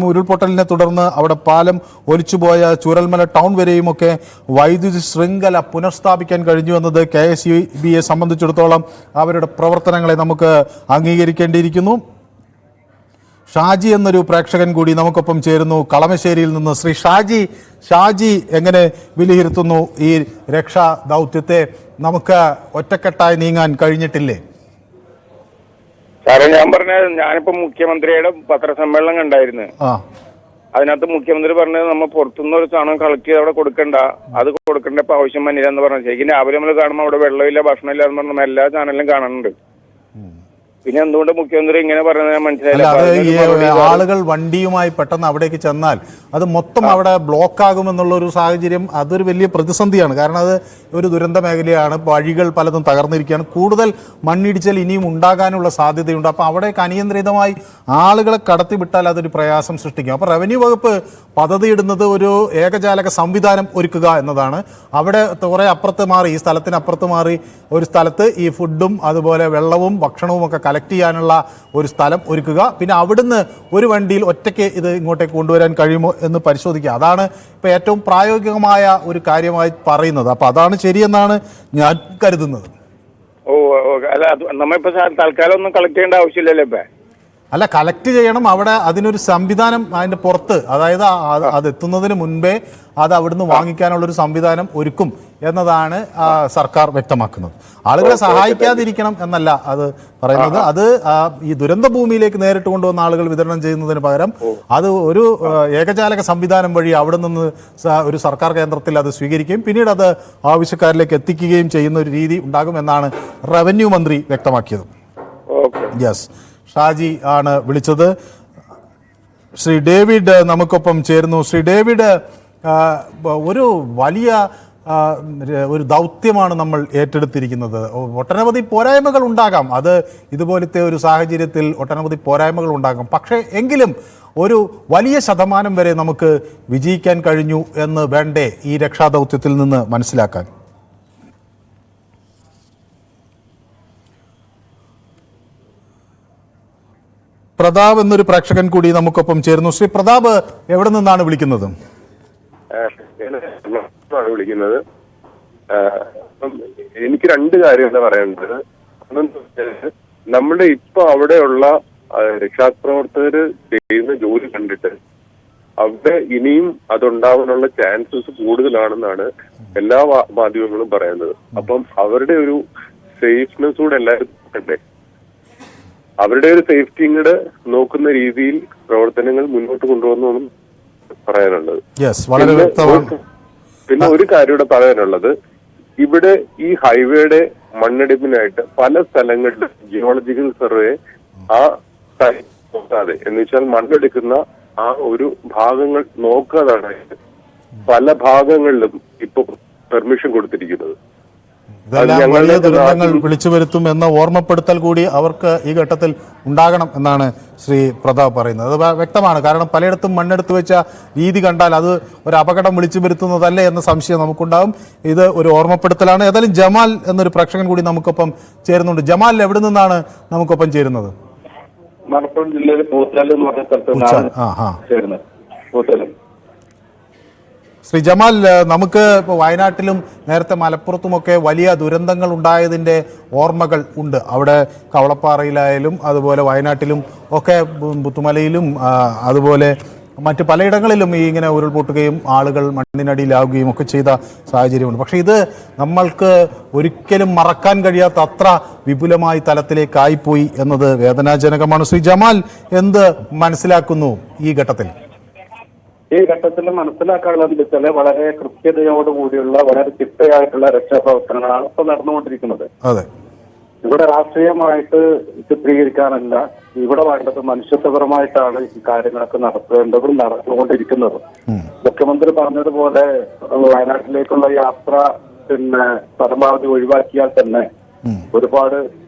ഉരുൾപൊട്ടലിനെ തുടർന്ന് അവിടെ പാലം ഒലിച്ചുപോയ ചൂരൽമല ടൗൺ വരെയുമൊക്കെ വൈദ്യുതി ശൃംഖല പുനഃസ്ഥാപിക്കാൻ കഴിഞ്ഞു എന്നത് KSEBയെ സംബന്ധിച്ചിടത്തോളം അവരുടെ പ്രവർത്തനങ്ങളെ നമുക്ക് അംഗീകരിക്കേണ്ടിയിരിക്കുന്നു. ഷാജി എന്നൊരു പ്രേക്ഷകൻ കൂടി നമുക്കൊപ്പം ചേരുന്നു കളമശ്ശേരിയിൽ നിന്ന്. ശ്രീ ഷാജി എങ്ങനെ വിലയിരുത്തുന്നു ഈ രക്ഷാ ദൗത്യത്തെ? നമുക്ക് ഒറ്റക്കെട്ടായി നീങ്ങാൻ കഴിഞ്ഞിട്ടില്ലേ? സാറേ, ഞാൻ ഞാനിപ്പോ മുഖ്യമന്ത്രിയുടെ പത്രസമ്മേളനം കണ്ടായിരുന്നു. അതിനകത്ത് മുഖ്യമന്ത്രി പറഞ്ഞത് നമ്മൾ പുറത്തുനിന്ന് ഒരു സാധനം കളക്ട് ചെയ്ത് അവിടെ കൊടുക്കണ്ട, അത് കൊടുക്കേണ്ട ഇപ്പൊ ആവശ്യം വന്നില്ല എന്ന് പറഞ്ഞു. ശരിക്കും രാവിലെ നമ്മൾ കാണുമ്പോൾ അവിടെ വെള്ളമില്ല, ഭക്ഷണമില്ല എന്ന് പറഞ്ഞാൽ എല്ലാ ചാനലിലും കാണുന്നുണ്ട്. പിന്നെ എന്തുകൊണ്ട് മുഖ്യമന്ത്രി ഇങ്ങനെ പറയുന്നത് ഞാൻ മനസ്സിലായില്ല. ആളുകൾ വണ്ടിയുമായി പെട്ടെന്ന് അവിടേക്ക് ചെന്നാൽ അത് മൊത്തം അവിടെ ബ്ലോക്ക് ആകുമെന്നുള്ള ഒരു സാഹചര്യം, അതൊരു വലിയ പ്രതിസന്ധിയാണ്. കാരണം അത് ഒരു ദുരന്ത മേഖലയാണ്, വഴികൾ പലതും തകർന്നിരിക്കുകയാണ്, കൂടുതൽ മണ്ണിടിച്ചൽ ഇനിയും ഉണ്ടാകാനുള്ള സാധ്യതയുണ്ട്. അപ്പോൾ അവിടേക്ക് അനിയന്ത്രിതമായി ആളുകളെ കടത്തിവിട്ടാൽ അതൊരു പ്രയാസം സൃഷ്ടിക്കും. അപ്പോൾ റവന്യൂ വകുപ്പ് പദ്ധതിയിടുന്നത് ഒരു ഏകജാലക സംവിധാനം ഒരുക്കുക എന്നതാണ്. അവിടെ കുറേ അപ്പുറത്ത് മാറി, ഈ സ്ഥലത്തിന് അപ്പുറത്ത് മാറി ഒരു സ്ഥലത്ത് ഈ ഫുഡും അതുപോലെ വെള്ളവും ഭക്ഷണവും ഒക്കെ കളക്ട് ചെയ്യാനുള്ള ഒരു സ്ഥലം ഒരുക്കുക. പിന്നെ അവിടുന്ന് ഒരു വണ്ടിയിൽ ഒറ്റയ്ക്ക് ഇത് ഇങ്ങോട്ടേക്ക് കൊണ്ടുവരാൻ കഴിയുമോ എന്ന് പരിശോധിക്കുക. അതാണ് ഇപ്പോൾ ഏറ്റവും പ്രായോഗികമായ ഒരു കാര്യമായി പറയുന്നത്. അപ്പോൾ അതാണ് ശരിയെന്നാണ് ഞാൻ കരുതുന്നത്. അല്ല, നമ്മളിപ്പോ തൽക്കാലം ഒന്നും കളക്ട് ചെയ്യേണ്ട ആവശ്യമില്ലല്ലോ ഇപ്പൊ. അല്ല, കളക്ട് ചെയ്യണം. അവിടെ അതിനൊരു സംവിധാനം അതിൻ്റെ പുറത്ത്, അതായത് അത് എത്തുന്നതിന് മുൻപേ അത് അവിടുന്ന് വാങ്ങിക്കാനുള്ളൊരു സംവിധാനം ഒരുക്കും എന്നതാണ് സർക്കാർ വ്യക്തമാക്കുന്നത്. ആളുകളെ സഹായിക്കാതിരിക്കണം എന്നല്ല അത് പറയുന്നത്. അത് ഈ ദുരന്ത ഭൂമിയിലേക്ക് നേരിട്ട് കൊണ്ടുവന്ന ആളുകൾ വിതരണം ചെയ്യുന്നതിന് പകരം അത് ഒരു ഏകജാലക സംവിധാനം വഴി അവിടെ നിന്ന് ഒരു സർക്കാർ കേന്ദ്രത്തിൽ അത് സ്വീകരിക്കുകയും പിന്നീട് അത് ആവശ്യക്കാരിലേക്ക് എത്തിക്കുകയും ചെയ്യുന്ന ഒരു രീതി ഉണ്ടാകുമെന്നാണ് റവന്യൂ മന്ത്രി വ്യക്തമാക്കിയത്. യെസ്, ഷാജി ആണ് വിളിച്ചത്. ശ്രീ ഡേവിഡ് നമുക്കൊപ്പം ചേരുന്നു. ശ്രീ ഡേവിഡ്, ഒരു വലിയ ഒരു ദൗത്യമാണ് നമ്മൾ ഏറ്റെടുത്തിരിക്കുന്നത്. ഒട്ടനവധി പോരായ്മകൾ ഉണ്ടാകാം, അത് ഇതുപോലത്തെ ഒരു സാഹചര്യത്തിൽ ഒട്ടനവധി പോരായ്മകൾ ഉണ്ടാകാം. പക്ഷേ എങ്കിലും ഒരു വലിയ ശതമാനം വരെ നമുക്ക് വിജയിക്കാൻ കഴിഞ്ഞു എന്ന് വേണ്ടേ ഈ രക്ഷാദൗത്യത്തിൽ നിന്ന് മനസ്സിലാക്കാൻ? പ്രതാപ് എന്നൊരു പ്രേക്ഷകൻ കൂടി നമുക്കൊപ്പം ചേരുന്നു. ശ്രീ പ്രതാപ്, എവിടെ നിന്നാണ് വിളിക്കുന്നത്? വിളിക്കുന്നത് എനിക്ക് രണ്ട് കാര്യമാണ് പറയാനുള്ളത്. നമ്മുടെ ഇപ്പൊ അവിടെയുള്ള രക്ഷാപ്രവർത്തകര് ചെയ്യുന്ന ജോലി കണ്ടിട്ട് അവിടെ ഇനിയും അതുണ്ടാവാനുള്ള ചാൻസസ് കൂടുതലാണെന്നാണ് എല്ലാ മാധ്യമങ്ങളും പറയുന്നത്. അപ്പം അവരുടെ ഒരു സേഫ്നെസ് കൂടെ എല്ലാവരും നോക്കണ്ടേ? അവരുടെ ഒരു സേഫ്റ്റിയും കൂടെ നോക്കുന്ന രീതിയിൽ പ്രവർത്തനങ്ങൾ മുന്നോട്ട് കൊണ്ടുവന്നു പറയാനുള്ളത്. പിന്നെ ഒരു കാര്യം കൂടെ പറയാനുള്ളത്, ഇവിടെ ഈ ഹൈവേയുടെ മണ്ണെടുപ്പിനായിട്ട് പല സ്ഥലങ്ങളിലും ജിയോളജിക്കൽ സർവേ ആ നോക്കാതെ, എന്ന് വെച്ചാൽ മണ്ണെടുക്കുന്ന ആ ഒരു ഭാഗങ്ങൾ നോക്കാതാണ് പല ഭാഗങ്ങളിലും ഇപ്പൊ പെർമിഷൻ കൊടുത്തിരിക്കുന്നത്. ഇതെല്ലാം വലിയ ദുരന്തങ്ങൾ വിളിച്ചു വരുത്തും എന്ന ഓർമ്മപ്പെടുത്തൽ കൂടി അവർക്ക് ഈ ഘട്ടത്തിൽ ഉണ്ടാകണം എന്നാണ് ശ്രീ പ്രതാപ് പറയുന്നത്. അത് വ്യക്തമാണ്. കാരണം പലയിടത്തും മണ്ണെടുത്ത് വെച്ച രീതി കണ്ടാൽ അത് ഒരു അപകടം വിളിച്ചു വരുത്തുന്നതല്ലേ എന്ന സംശയം നമുക്കുണ്ടാകും. ഇത് ഒരു ഓർമ്മപ്പെടുത്തലാണ്. ഏതായാലും ജമാൽ എന്നൊരു പ്രേക്ഷകൻ കൂടി നമുക്കൊപ്പം ചേരുന്നുണ്ട്. ജമാൽ എവിടെ നിന്നാണ് നമുക്കൊപ്പം ചേരുന്നത്? മലപ്പുറം ജില്ലയിലെ പൂത്താല് എന്ന് പറഞ്ഞ സ്ഥലത്ത്. ശ്രീ ജമാൽ, നമുക്ക് ഇപ്പോൾ വയനാട്ടിലും നേരത്തെ മലപ്പുറത്തുമൊക്കെ വലിയ ദുരന്തങ്ങൾ ഉണ്ടായതിൻ്റെ ഓർമ്മകൾ ഉണ്ട്. അവിടെ കവളപ്പാറയിലായാലും അതുപോലെ വയനാട്ടിലും ഒക്കെ പുത്തുമലയിലും അതുപോലെ മറ്റ് പലയിടങ്ങളിലും ഈ ഇങ്ങനെ ഉരുൾപൊട്ടുകയും ആളുകൾ മണ്ണിനടിയിലാവുകയും ഒക്കെ ചെയ്ത സാഹചര്യമുണ്ട്. പക്ഷേ ഇത് നമ്മൾക്ക് ഒരിക്കലും മറക്കാൻ കഴിയാത്ത അത്ര വിപുലമായ തലത്തിലേക്കായിപ്പോയി എന്നത് വേദനാജനകമാണ്. ശ്രീ ജമാൽ എന്ത് മനസ്സിലാക്കുന്നു ഈ ഘട്ടത്തിൽ? ഈ ഘട്ടത്തിൽ മനസ്സിലാക്കാനുള്ളത് വെച്ചാൽ വളരെ കൃത്യതയോടുകൂടിയുള്ള വളരെ ചിട്ടയായിട്ടുള്ള രക്ഷാപ്രവർത്തനങ്ങളാണ് ഇപ്പൊ നടന്നുകൊണ്ടിരിക്കുന്നത്. ഇവിടെ രാഷ്ട്രീയമായിട്ട് ചിത്രീകരിക്കാനല്ല, ഇവിടെ വേണ്ടത് മനുഷ്യത്വപരമായിട്ടാണ് ഈ കാര്യങ്ങളൊക്കെ നടത്തേണ്ടതും നടന്നുകൊണ്ടിരിക്കുന്നതും. മുഖ്യമന്ത്രി പറഞ്ഞതുപോലെ വയനാട്ടിലേക്കുള്ള യാത്ര പരമാവധി ഒഴിവാക്കിയാൽ തന്നെ ഒരുപാട്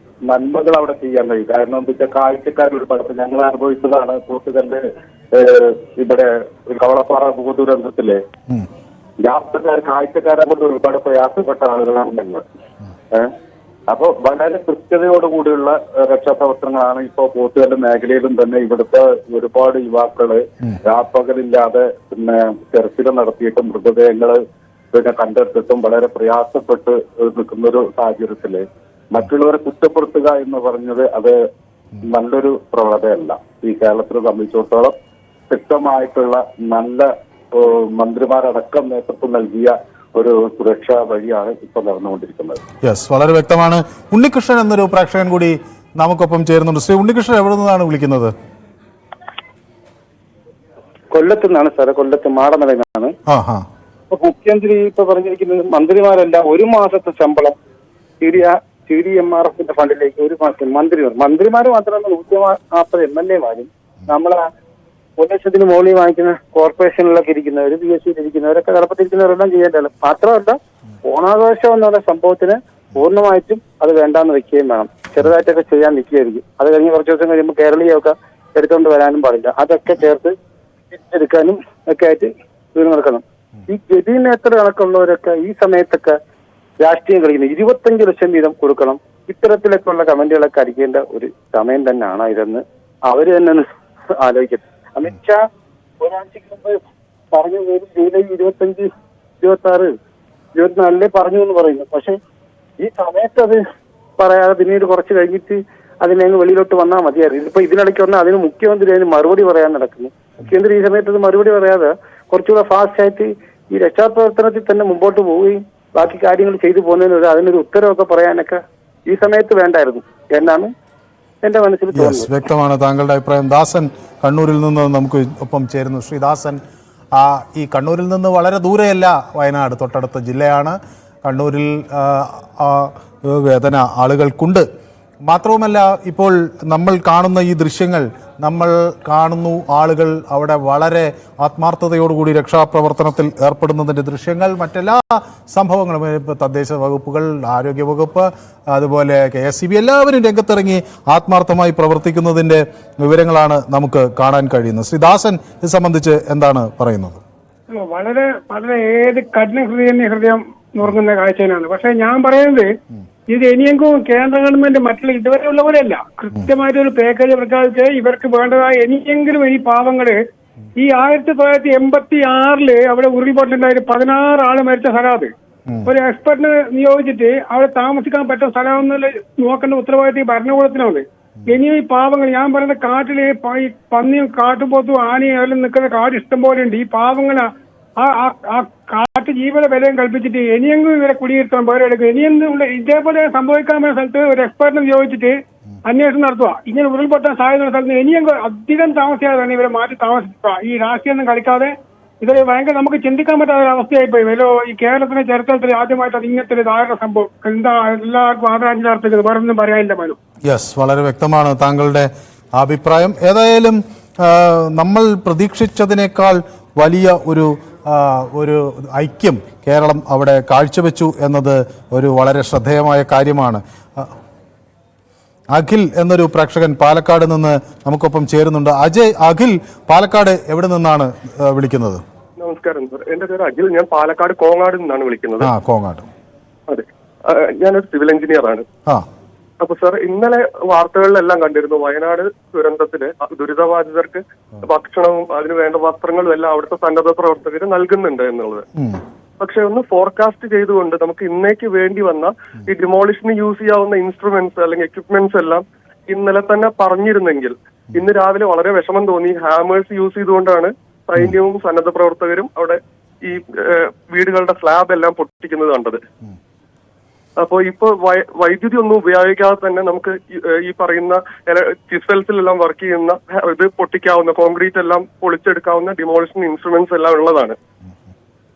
നന്മകൾ അവിടെ ചെയ്യാൻ കഴിയും. കാരണം എന്താ വെച്ചാൽ കാഴ്ചക്കാർ ഒരുപാട് ഞങ്ങൾ അനുഭവിച്ചതാണ്. കൂട്ടുകല്ല് ഇവിടെ കവളപ്പാറ ഭൂദുരന്തത്തിലെ കാഴ്ചക്കാരെ കൊണ്ട് ഒരുപാട് പ്രയാസപ്പെട്ട ആളുകളാണ് ഞങ്ങൾ. അപ്പൊ വളരെ കൃത്യതയോടുകൂടിയുള്ള രക്ഷാപ്രവർത്തനങ്ങളാണ് ഇപ്പോ പോത്തുകല്ല് മേഖലയിലും തന്നെ. ഇവിടുത്തെ ഒരുപാട് യുവാക്കള് രാപ്പകലില്ലാതെ തെരച്ചിൽ നടത്തിയിട്ടും മൃതദേഹങ്ങള് കണ്ടെടുത്തിട്ടും വളരെ പ്രയാസപ്പെട്ട് നിൽക്കുന്ന ഒരു സാഹചര്യത്തില് മറ്റുള്ളവരെ കുറ്റപ്പെടുത്തുക എന്ന് പറഞ്ഞത് അത് നല്ലൊരു പ്രവണതയല്ല. ഈ കേരളത്തിനെ സംബന്ധിച്ചിടത്തോളം വ്യക്തമായിട്ടുള്ള നല്ല മന്ത്രിമാരടക്കം നേതൃത്വം നൽകിയ ഒരു സുരക്ഷാ വഴിയാണ് ഇപ്പൊ നടന്നുകൊണ്ടിരിക്കുന്നത്. യെസ്, വളരെ വ്യക്തമാണ്. ഉണ്ണികൃഷ്ണൻ എന്നൊരു പ്രേക്ഷകൻ കൂടി നമുക്കൊപ്പം ചേരുന്നുണ്ട്. ശ്രീ ഉണ്ണികൃഷ്ണൻ എവിടെ നിന്നാണ് വിളിക്കുന്നത്? കൊല്ലത്ത് നിന്നാണ് സാറേ, കൊല്ലത്ത് മാടമലയിൽ നിന്നാണ്. അപ്പൊ മുഖ്യമന്ത്രി ഇപ്പൊ പറഞ്ഞിരിക്കുന്നത് മന്ത്രിമാരെല്ലാം 1 മാസത്തെ ശമ്പളം CDMRF ഫണ്ടിലേക്ക് 1 മാസം മന്ത്രിമാര് മാത്രമല്ല 140 MLA-മാരും നമ്മളെ 1 ലക്ഷത്തിന് മുകളിൽ വാങ്ങിക്കുന്ന കോർപ്പറേഷനിലൊക്കെ ഇരിക്കുന്നവർ, PSC ഇരിക്കുന്നവരൊക്കെ കടപ്പത്തിരിക്കുന്നവരെല്ലാം ചെയ്യേണ്ടത്. മാത്രമല്ല ഓണാഘോഷം എന്നുള്ള സംഭവത്തിന് പൂർണ്ണമായിട്ടും അത് വേണ്ടാന്ന് വെക്കുകയും വേണം. ചെറുതായിട്ടൊക്കെ ചെയ്യാൻ നിൽക്കുകയായിരിക്കും. അത് കഴിഞ്ഞ് കുറച്ച് ദിവസം കഴിയുമ്പോൾ കേരളീയമൊക്കെ എടുത്തുകൊണ്ട് വരാനും പാടില്ല. അതൊക്കെ ചേർത്ത് എടുക്കാനും ഒക്കെ ആയിട്ട് ഇത് നടക്കണം. ഈ ഗതി നേത്ര കണക്കുള്ളവരൊക്കെ ഈ സമയത്തൊക്കെ രാഷ്ട്രീയം കളിക്കുന്നത് 25 ലക്ഷം വീതം കൊടുക്കണം. ഇത്തരത്തിലൊക്കെ ഉള്ള കമന്റുകളൊക്കെ അടിക്കേണ്ട ഒരു സമയം തന്നെയാണ് ഇതെന്ന് അവര് തന്നെ ഒന്ന് ആലോചിക്കട്ടെ. അമിത്ഷാ ഒരാഴ്ചക്ക് മുമ്പ് പറഞ്ഞു ജൂലൈ 25, 26, 24 പറഞ്ഞു എന്ന് പറയുന്നു. പക്ഷെ ഈ സമയത്ത് അത് പറയാതെ പിന്നീട് കുറച്ച് കഴിഞ്ഞിട്ട് അതിനെ വെളിയിലോട്ട് വന്നാൽ മതിയായിരുന്നു. ഇതിപ്പോ ഇതിനിടയ്ക്ക് വന്നാൽ അതിന് മുഖ്യമന്ത്രി അതിന് മറുപടി പറയാൻ നടക്കുന്നു. മുഖ്യമന്ത്രി ഈ സമയത്ത് അത് മറുപടി പറയാതെ കുറച്ചുകൂടെ ഫാസ്റ്റ് ആയിട്ട് ഈ രക്ഷാപ്രവർത്തനത്തിൽ തന്നെ മുമ്പോട്ട് പോവുകയും ബാക്കി കാര്യങ്ങൾ ചെയ്തു പോകുന്നതിന് അതിനൊരു ഉത്തരവൊക്കെ പറയാനൊക്കെ ഈ സമയത്ത് വേണ്ടായിരുന്നു എന്നാണ് എന്റെ മനസ്സിൽ തോന്നുന്നത്. വ്യക്തമാണ് താങ്കളുടെ അഭിപ്രായം. ദാസൻ കണ്ണൂരിൽ നിന്ന് നമുക്ക് ഒപ്പം ചേരുന്നു. ശ്രീ ദാസൻ, ഈ കണ്ണൂരിൽ നിന്ന് വളരെ ദൂരെയല്ല വയനാട്, തൊട്ടടുത്ത ജില്ലയാണ്. കണ്ണൂരിൽ വേദന ആളുകൾക്കുണ്ട്. മാത്രവുമല്ല, ഇപ്പോൾ നമ്മൾ കാണുന്ന ഈ ദൃശ്യങ്ങൾ നമ്മൾ കാണുന്നു. ആളുകൾ അവിടെ വളരെ ആത്മാർത്ഥതയോടുകൂടി രക്ഷാപ്രവർത്തനത്തിൽ ഏർപ്പെടുന്നതിൻ്റെ ദൃശ്യങ്ങൾ, മറ്റെല്ലാ സംഭവങ്ങളും, ഇപ്പോൾ തദ്ദേശ വകുപ്പുകൾ, ആരോഗ്യവകുപ്പ്, അതുപോലെ KSCB എല്ലാവരും രംഗത്തിറങ്ങി ആത്മാർത്ഥമായി പ്രവർത്തിക്കുന്നതിൻ്റെ വിവരങ്ങളാണ് നമുക്ക് കാണാൻ കഴിയുന്നത്. ശ്രീ ദാസൻ ഇത് സംബന്ധിച്ച് എന്താണ് പറയുന്നത്? വളരെ വളരെ ഏത് കഠിന ഹൃദയം നുറങ്ങുന്ന കാഴ്ചയാണ്. പക്ഷെ ഞാൻ പറയുന്നത് ഇത് ഇനിയെങ്കിലും കേന്ദ്ര ഗവൺമെന്റ് മറ്റുള്ള ഇതുവരെയുള്ളവരല്ല, കൃത്യമായിട്ടൊരു പാക്കേജ് പ്രഖ്യാപിച്ച് ഇവർക്ക് വേണ്ടതായ ഇനിയെങ്കിലും ഈ പാവങ്ങള് ഈ 1986 അവിടെ ഉരുൾപൊട്ടലുണ്ടായിട്ട് 16 ആള് മരിച്ച സ്ഥലം. അത് ഒരു എക്സ്പെർട്ടിനെ നിയോഗിച്ചിട്ട് അവിടെ താമസിക്കാൻ പറ്റുന്ന സ്ഥലം നോക്കേണ്ട ഉത്തരവാദിത്തം ഈ ഭരണകൂടത്തിനാണ്. ഇനിയും ഈ പാവങ്ങൾ, ഞാൻ പറയുന്ന കാട്ടില് ഈ പന്നിയും കാട്ടുപോത്തും ആനയും എല്ലാം നിൽക്കുന്ന കാട് ഇഷ്ടം പോലെ ഉണ്ട്. ഈ പാവങ്ങള് ആ കാട്ടു ജീവന വിലയും കൽപ്പിച്ചിട്ട് ഇനിയെങ്കിലും ഇവരെ കുടിയിരുത്താൻ വേറെ എടുക്കും. ഇനിയെങ്കിലും ഇതേപോലെ സംഭവിക്കാൻ പറ്റുന്ന സ്ഥലത്ത് ഒരു എക്സ്പെർട്ടിനെ നിയോഗിച്ചിട്ട് അന്വേഷണം നടത്തുക. ഇങ്ങനെ ഉരുൾപൊട്ടാൻ സാധ്യതയുള്ള സ്ഥലത്ത് ഇനിയെങ്കിലും അധികം താമസിയാതെ ഇവരെ മാറ്റി താമസിക്കുക. ഈ രാഷ്ട്രീയം കളിക്കാതെ ഇതൊരു ഭയങ്കര നമുക്ക് ചിന്തിക്കാൻ പറ്റാത്ത ഒരു അവസ്ഥയായിപ്പോയി. ഈ കേരളത്തിന്റെ ചരിത്രത്തിൽ ആദ്യമായിട്ട് അത് ഇങ്ങനത്തെ ഒരു ദാരുണ സംഭവം. എന്താ എല്ലാവർക്കും ആദരാഞ്ജലി വേറെ ഒന്നും പറയാനില്ല പോലും. യെസ്, വളരെ വ്യക്തമാണ് താങ്കളുടെ അഭിപ്രായം. ഏതായാലും നമ്മൾ പ്രതീക്ഷിച്ചതിനേക്കാൾ വലിയ ഒരു ഐക്യം കേരളം അവിടെ കാഴ്ചവെച്ചു എന്നത് ഒരു വളരെ ശ്രദ്ധേയമായ കാര്യമാണ്. അഖിൽ എന്നൊരു പ്രേക്ഷകൻ പാലക്കാട് നിന്ന് നമുക്കൊപ്പം ചേരുന്നുണ്ട്. അഖിൽ, പാലക്കാട് എവിടെ നിന്നാണ് വിളിക്കുന്നത്? നമസ്കാരം സർ, എന്റെ പേര് അഖിൽ. ഞാൻ പാലക്കാട് കോങ്ങാട് നിന്നാണ് വിളിക്കുന്നത്. കോങ്ങാട്. അതെ, ഞാനൊരു സിവിൽ എഞ്ചിനീയർ ആണ്. അപ്പൊ സർ, ഇന്നലെ വാർത്തകളിലെല്ലാം കണ്ടിരുന്നു വയനാട് ദുരന്തത്തില് ദുരിതബാധിതർക്ക് ഭക്ഷണവും അതിനു വേണ്ട വസ്ത്രങ്ങളും എല്ലാം അവിടുത്തെ സന്നദ്ധ പ്രവർത്തകർ നൽകുന്നുണ്ട് എന്നുള്ളത്. പക്ഷെ ഒന്ന് ഫോർകാസ്റ്റ് ചെയ്തുകൊണ്ട് നമുക്ക് ഇന്നേക്ക് വേണ്ടി വന്ന ഈ ഡിമോളിഷന് യൂസ് ചെയ്യാവുന്ന ഇൻസ്ട്രുമെന്റ്സ് അല്ലെങ്കിൽ എക്യുപ്മെന്റ്സ് എല്ലാം ഇന്നലെ തന്നെ പറഞ്ഞിരുന്നെങ്കിൽ ഇന്ന് രാവിലെ വളരെ വിഷമം തോന്നി. ഹാമേഴ്സ് യൂസ് ചെയ്തുകൊണ്ടാണ് സൈന്യവും സന്നദ്ധ പ്രവർത്തകരും അവിടെ ഈ വീടുകളുടെ സ്ലാബ് എല്ലാം പൊട്ടിക്കുന്നത് കണ്ടത്. അപ്പൊ ഇപ്പൊ വൈദ്യുതി ഒന്നും ഉപയോഗിക്കാതെ തന്നെ നമുക്ക് ഈ പറയുന്ന ചിസൽസിലെല്ലാം വർക്ക് ചെയ്യുന്ന ഇത് പൊട്ടിക്കാവുന്ന കോൺക്രീറ്റ് എല്ലാം പൊളിച്ചെടുക്കാവുന്ന ഡിമോളിഷൻ ഇൻസ്ട്രുമെന്റ്സ് എല്ലാം ഉള്ളതാണ്.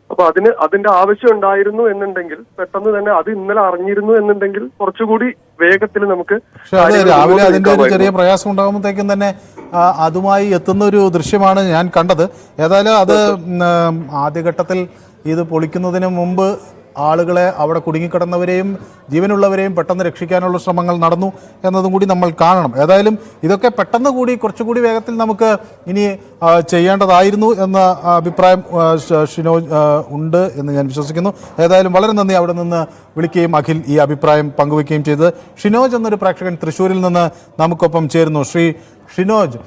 അപ്പൊ അതിന്റെ ആവശ്യം ഉണ്ടായിരുന്നു എന്നുണ്ടെങ്കിൽ പെട്ടെന്ന് തന്നെ അത് ഇന്നലെ അറിഞ്ഞിരുന്നു എന്നുണ്ടെങ്കിൽ കുറച്ചുകൂടി വേഗത്തിൽ നമുക്ക് രാവിലെ അതിന്റെ ഒരു ചെറിയ പ്രയാസം ഉണ്ടാകുമ്പോഴത്തേക്കും തന്നെ അതുമായി എത്തുന്ന ഒരു ദൃശ്യമാണ് ഞാൻ കണ്ടത്. ഏതായാലും അത് ആദ്യഘട്ടത്തിൽ ഇത് പൊളിക്കുന്നതിന് മുമ്പ് ആളുകളെ, അവിടെ കുടുങ്ങിക്കിടന്നവരെയും ജീവനുള്ളവരെയും പെട്ടെന്ന് രക്ഷിക്കാനുള്ള ശ്രമങ്ങൾ നടന്നു എന്നതും കൂടി നമ്മൾ കാണണം. ഏതായാലും ഇതൊക്കെ പെട്ടെന്ന് കൂടി കുറച്ചുകൂടി വേഗത്തിൽ നമുക്ക് ഇനി ചെയ്യേണ്ടതായിരുന്നു എന്ന അഭിപ്രായം ഷിനോജ് ഉണ്ട് എന്ന് ഞാൻ വിശ്വസിക്കുന്നു. ഏതായാലും വളരെ നന്ദി അവിടെ നിന്ന് വിളിക്കുകയും അഖിൽ ഈ അഭിപ്രായം പങ്കുവയ്ക്കുകയും ചെയ്തത്. ഷിനോജ് എന്നൊരു പ്രേക്ഷകൻ തൃശ്ശൂരിൽ നിന്ന് നമുക്കൊപ്പം ചേരുന്നു. ശ്രീ ഷിനോജ്,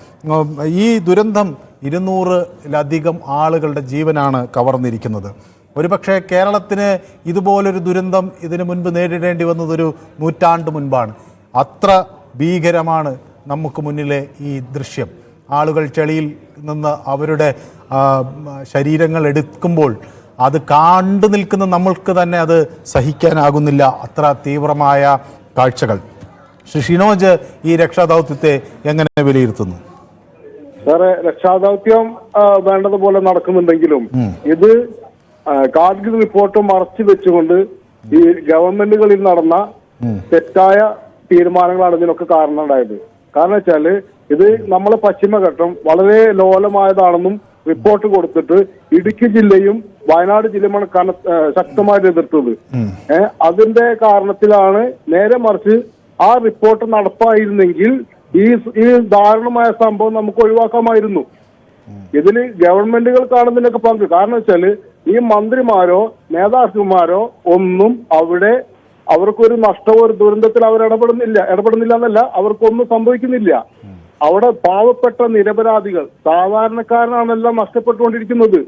ഈ ദുരന്തം 200-ലധികം ആളുകളുടെ ജീവനാണ് കവർന്നിരിക്കുന്നത്. ഒരുപക്ഷെ കേരളത്തിന് ഇതുപോലൊരു ദുരന്തം ഇതിനു മുൻപ് നേരിടേണ്ടി വന്നതൊരു 100 നൂറ്റാണ്ട് മുൻപാണ്. അത്ര ഭീകരമാണ് നമുക്ക് മുന്നിലെ ഈ ദൃശ്യം? ആളുകൾ ചെളിയിൽ നിന്ന് അവരുടെ ശരീരങ്ങൾ എടുക്കുമ്പോൾ അത് കണ്ടു നിൽക്കുന്ന നമ്മൾക്ക് തന്നെ അത് സഹിക്കാനാകുന്നില്ല. അത്ര തീവ്രമായ കാഴ്ചകൾ. ശ്രീ ഷിനോജ് ഈ രക്ഷാദൗത്യത്തെ എങ്ങനെ വിലയിരുത്തുന്നു? സാറേ, രക്ഷാദൗത്യം വേണ്ടതുപോലെ നടക്കുന്നുണ്ടെങ്കിലും ഇത് കാർഗിൽ റിപ്പോർട്ട് മറച്ചു വെച്ചുകൊണ്ട് ഈ ഗവൺമെന്റുകളിൽ നടന്ന തെറ്റായ തീരുമാനങ്ങളാണ് ഇതിനൊക്കെ കാരണം ഉണ്ടായത്. കാരണം വെച്ചാല് ഇത് നമ്മളെ പശ്ചിമഘട്ടം വളരെ ലോലമായതാണെന്നും റിപ്പോർട്ട് കൊടുത്തിട്ട് ഇടുക്കി ജില്ലയും വയനാട് ജില്ലയുമാണ് ശക്തമായിട്ട് എതിർത്തത്. അതിന്റെ കാരണത്തിലാണ്. നേരെ മറിച്ച് ആ റിപ്പോർട്ട് നടപ്പായിരുന്നെങ്കിൽ ഈ ദാരുണമായ സംഭവം നമുക്ക് ഒഴിവാക്കാമായിരുന്നു. ഇതില് ഗവൺമെന്റുകൾ കാണുന്നതിനൊക്കെ പങ്ക്. കാരണം വെച്ചാല് ഈ മന്ത്രിമാരോ നേതാക്കന്മാരോ ഒന്നും അവിടെ അവർക്കൊരു നഷ്ടമോ ഒരു ദുരന്തത്തിൽ അവർ ഇടപെടുന്നില്ല എന്നല്ല, അവർക്കൊന്നും സംഭവിക്കുന്നില്ല. അവിടെ പാവപ്പെട്ട നിരപരാധികൾ സാധാരണക്കാരനാണെല്ലാം നഷ്ടപ്പെട്ടുകൊണ്ടിരിക്കുന്നത്.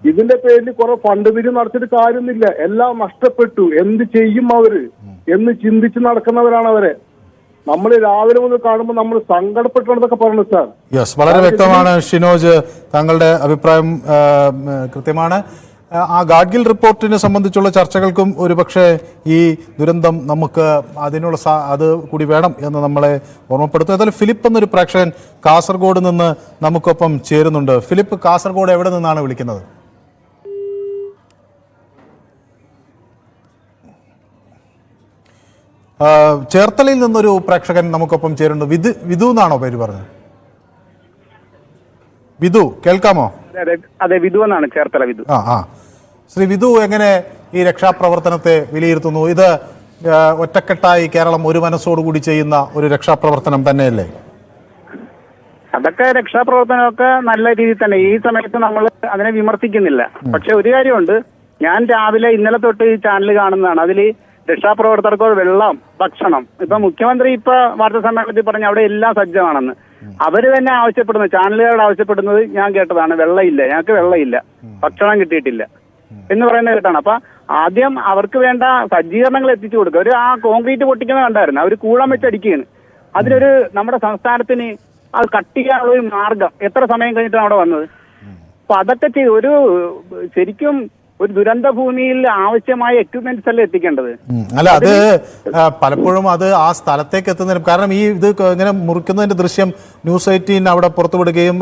ഇതിന്റെ പേരിൽ കുറെ ഫണ്ട് പിരിവ് നടത്തിയിട്ട് കാര്യമൊന്നുമില്ല. എല്ലാം നഷ്ടപ്പെട്ടു. എന്ത് ചെയ്യും അവര് എന്ന് ചിന്തിച്ച് നടക്കുന്നവരാണ് അവരെ. നമ്മൾ രാവിലെ മുതൽ കാണുമ്പോൾ നമ്മൾ സങ്കടപ്പെട്ടുകൊണ്ടൊക്കെ പറഞ്ഞു സാർ. യെസ്, വളരെ വ്യക്തമാണ് ഷിനോജ്. താങ്കളുടെ അഭിപ്രായം കൃത്യമാണ്. ആ ഗാഡ്ഗിൽ റിപ്പോർട്ടിനെ സംബന്ധിച്ചുള്ള ചർച്ചകൾക്കും ഒരുപക്ഷെ ഈ ദുരന്തം നമുക്ക് അതിനുള്ള അത് കൂടി വേണം എന്ന് നമ്മളെ ഓർമ്മപ്പെടുത്തും. ഏതായാലും ഫിലിപ്പ് എന്നൊരു പ്രേക്ഷകൻ കാസർഗോഡ് നിന്ന് നമുക്കൊപ്പം ചേരുന്നുണ്ട്. ഫിലിപ്പ്, കാസർഗോഡ് എവിടെ നിന്നാണ് വിളിക്കുന്നത്? ചേർത്തലയിൽ നിന്നൊരു പ്രേക്ഷകൻ നമുക്കൊപ്പം ചേരുന്നുണ്ട്. വിധു എന്നാണോ പേര് പറഞ്ഞത്? വിധു, കേൾക്കാമോ? അതെ, വിധു എന്നാണ്, ചേർത്തല വിധു. ശ്രീ വിധു, എങ്ങനെ ഈ രക്ഷാപ്രവർത്തനത്തെ വിലയിരുത്തുന്നു? ഇത് ഒറ്റക്കെട്ടായി കേരളം ഒരു മനസ്സോടുകൂടി ചെയ്യുന്ന ഒരു രക്ഷാപ്രവർത്തനം തന്നെയല്ലേ? അതൊക്കെ രക്ഷാപ്രവർത്തനമൊക്കെ നല്ല രീതിയിൽ തന്നെ. ഈ സമയത്ത് നമ്മൾ അതിനെ വിമർശിക്കുന്നില്ല. പക്ഷെ ഒരു കാര്യമുണ്ട്, ഞാൻ രാവിലെ ഇന്നലെ തൊട്ട് ഈ ചാനൽ കാണുന്നതാണ്. അതിൽ രക്ഷാപ്രവർത്തകർക്ക് വെള്ളം, ഭക്ഷണം, ഇപ്പൊ മുഖ്യമന്ത്രി ഇപ്പൊ വാർത്താ സമ്മേളനത്തിൽ പറഞ്ഞ അവിടെ എല്ലാം സജ്ജമാണെന്ന്. അവര് തന്നെ ആവശ്യപ്പെടുന്നത്, ചാനലുകാരോട് ആവശ്യപ്പെടുന്നത് ഞാൻ കേട്ടതാണ്, വെള്ളമില്ല, ഞങ്ങൾക്ക് വെള്ളമില്ല, ഭക്ഷണം കിട്ടിയിട്ടില്ല എന്ന് പറയുന്നത് കേട്ടാണ്. അപ്പൊ ആദ്യം അവർക്ക് വേണ്ട സജ്ജീകരണങ്ങൾ എത്തിച്ചു കൊടുക്കുക. ഒരു ആ കോൺക്രീറ്റ് പൊട്ടിക്കുന്നത് കണ്ടായിരുന്നു, അവർ കൂളം വെച്ചടിക്കുകയാണ്. അതിലൊരു നമ്മുടെ സംസ്ഥാനത്തിന് അത് കട്ട് ചെയ്യാനുള്ള ഒരു മാർഗം എത്ര സമയം കഴിഞ്ഞിട്ടാണ് അവിടെ വന്നത്. അപ്പൊ അതൊക്കെ ചെയ്ത് ഒരു ശരിക്കും ഒരു ദുരന്ത ഭൂമിയിൽ ആവശ്യമായ എക്യുപ്മെന്റ്സ് അല്ലേ എത്തിക്കേണ്ടത്. അല്ല, അത് പലപ്പോഴും അത് ആ സ്ഥലത്തേക്ക് എത്തുന്നതിനും കാരണം ഈ ഇത് ഇങ്ങനെ മുറിക്കുന്നതിന്റെ ദൃശ്യം ന്യൂസ് 18 അവിടെ പുറത്തുവിടുകയും